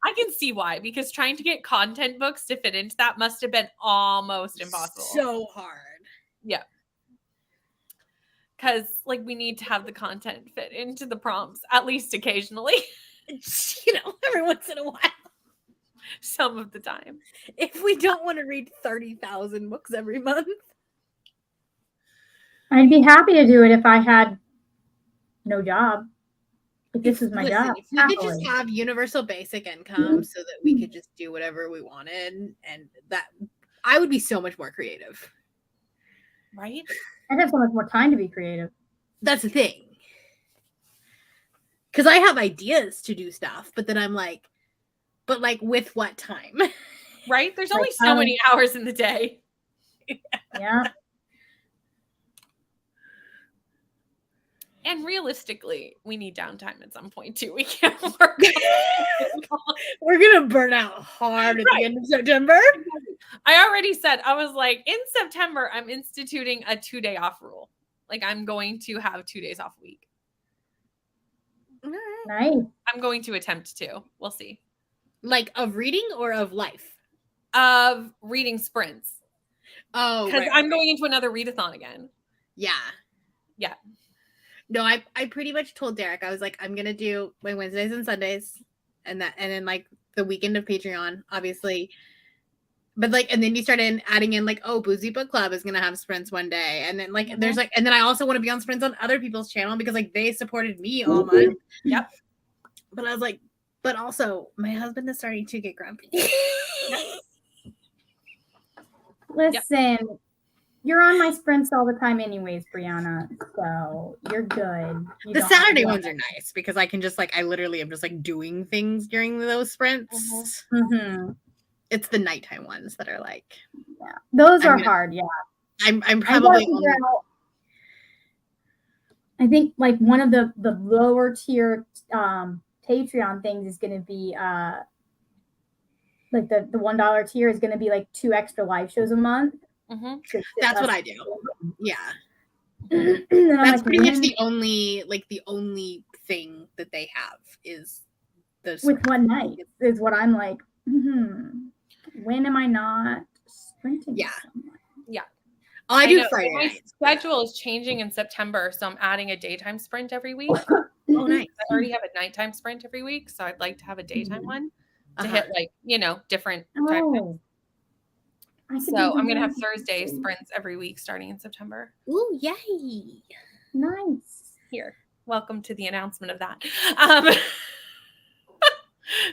I can see why, because trying to get content books to fit into that must have been almost impossible. So hard. Yeah. Because like we need to have the content fit into the prompts at least occasionally. Every once in a while. Some of the time. If we don't want to read 30,000 books every month. I'd be happy to do it if I had no job. If this was my job. If we could just have universal basic income so that we could just do whatever we wanted, and that I would be so much more creative. Right? I'd have so much more time to be creative. That's the thing. Because I have ideas to do stuff, but then I'm like, but like with what time? Right? There's only so many hours in the day. Yeah. And realistically, we need downtime at some point too. We can't work. We're gonna burn out hard at the end of September. I already said, I was like, in September, I'm instituting a 2-day off rule. Like I'm going to have 2 days off a week. Nice. I'm going to attempt to. We'll see. Like of reading or of life? Of reading sprints. Oh, because I'm going into another readathon again. Yeah. Yeah. No, I pretty much told Derek, I was like, I'm gonna do my Wednesdays and Sundays, and then like the weekend of Patreon, obviously. But like, and then you start adding in like, oh, Boozy Book Club is gonna have sprints one day, and then like there's like, and then I also want to be on sprints on other people's channel because like they supported me all month. Yep. But I was like, but also my husband is starting to get grumpy. Listen, you're on my sprints all the time anyways, Brianna, so you're good. The Saturday ones are nice because I can just like, I literally am just like doing things during those sprints. Mm-hmm. It's the nighttime ones that are like, yeah, those are hard. Yeah, I'm probably I think like one of the lower tier Patreon things is going to be like the $1 tier is going to be like 2 extra live shows a month. Mm-hmm. That's what I do. Yeah. That's like, pretty much the only thing that they have is the with one night is what I'm like. When am I not sprinting? Yeah. Yeah. I do Friday. My schedule is changing in September, so I'm adding a daytime sprint every week. Oh, nice. I already have a nighttime sprint every week, so I'd like to have a daytime one to hit like, different time. So I'm going to have Thursday sprints every week starting in September. Ooh, yay. Nice. Here. welcome to the announcement of that.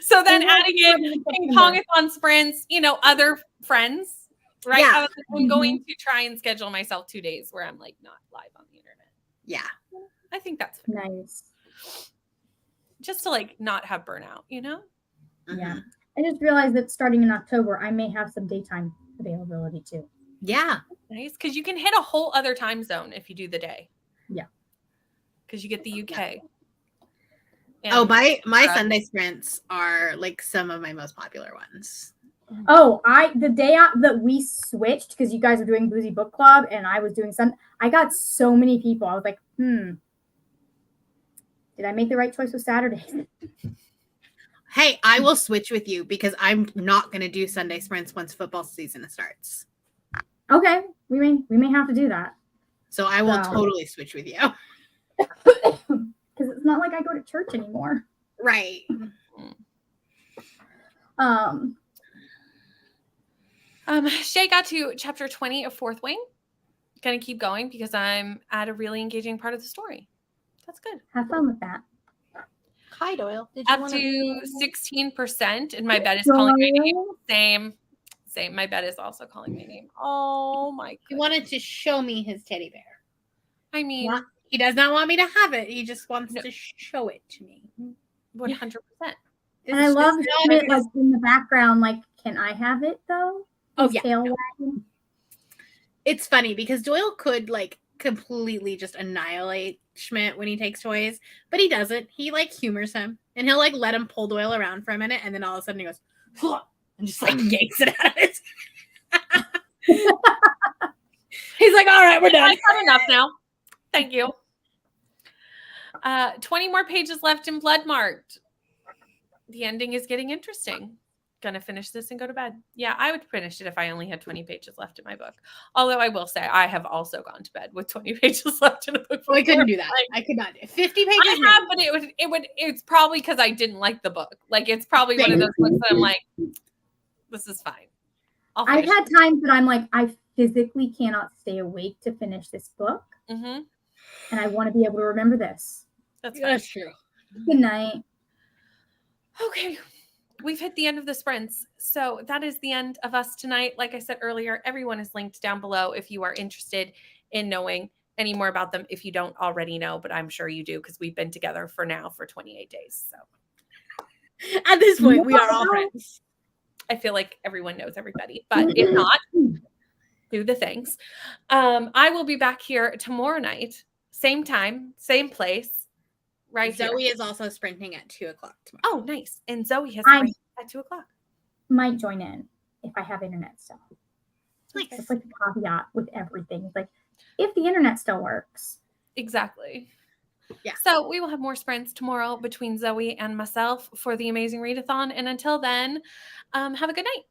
So then adding in ping-pongathon sprints, other friends, right? Yeah. I'm going to try and schedule myself 2 days where I'm like not live on the internet. Yeah. I think that's fair. Nice. Just to like not have burnout, Yeah. I just realized that starting in October, I may have some daytime availability too. Yeah. Nice. Because you can hit a whole other time zone if you do the day. Yeah. Because you get the UK. And my Sunday sprints are like some of my most popular ones. Oh, the day that we switched, because you guys were doing Boozy Book Club and I was doing I got so many people. I was like, did I make the right choice with Saturdays? Hey, I will switch with you because I'm not going to do Sunday sprints once football season starts. Okay, we may have to do that. So I will totally switch with you. Because it's not like I go to church anymore. Right. Shay got to chapter 20 of Fourth Wing. Gonna keep going because I'm at a really engaging part of the story. That's good. Have fun with that. Hi, Doyle. Did you up to 16%, and my bed is calling my name. Same. My bed is also calling my name. Oh my! He wanted to show me his teddy bear. I mean, he does not want me to have it. He just wants to show it to me. 100%. And I love it like in the background. Like, can I have it though? Tail wagging. It's funny because Doyle could like completely just annihilate Schmidt when he takes toys, but he doesn't. He like humors him, and he'll like let him pull Doyle around for a minute, and then all of a sudden he goes and just like yanks it out of it. He's like, all right, we're done. I've had enough now. Thank you. 20 more pages left in Blood Marked. The ending is getting interesting. Gonna finish this and go to bed. Yeah, I would finish it if I only had 20 pages left in my book. Although I will say I have also gone to bed with 20 pages left in a book. I couldn't do that. I could not do 50 pages. I have, but it's probably because I didn't like the book. Like it's probably one of those books that I'm like, this is fine. I've had times that I'm like, I physically cannot stay awake to finish this book. Mm-hmm. And I want to be able to remember this. That's true. Good night. Okay. We've hit the end of the sprints. So that is the end of us tonight. Like I said earlier, everyone is linked down below if you are interested in knowing any more about them. If you don't already know, but I'm sure you do because we've been together for 28 days. So at this point, we are all friends. I feel like everyone knows everybody, but if not, do the things. I will be back here tomorrow night, same time, same place. Right. Zoe is also sprinting at 2:00 tomorrow. Oh, nice. And Zoe has sprinted at 2:00. Might join in if I have internet still. Nice. It's like a caveat with everything. It's like if the internet still works. Exactly. Yeah. So we will have more sprints tomorrow between Zoe and myself for the Amazing Readathon. And until then, have a good night.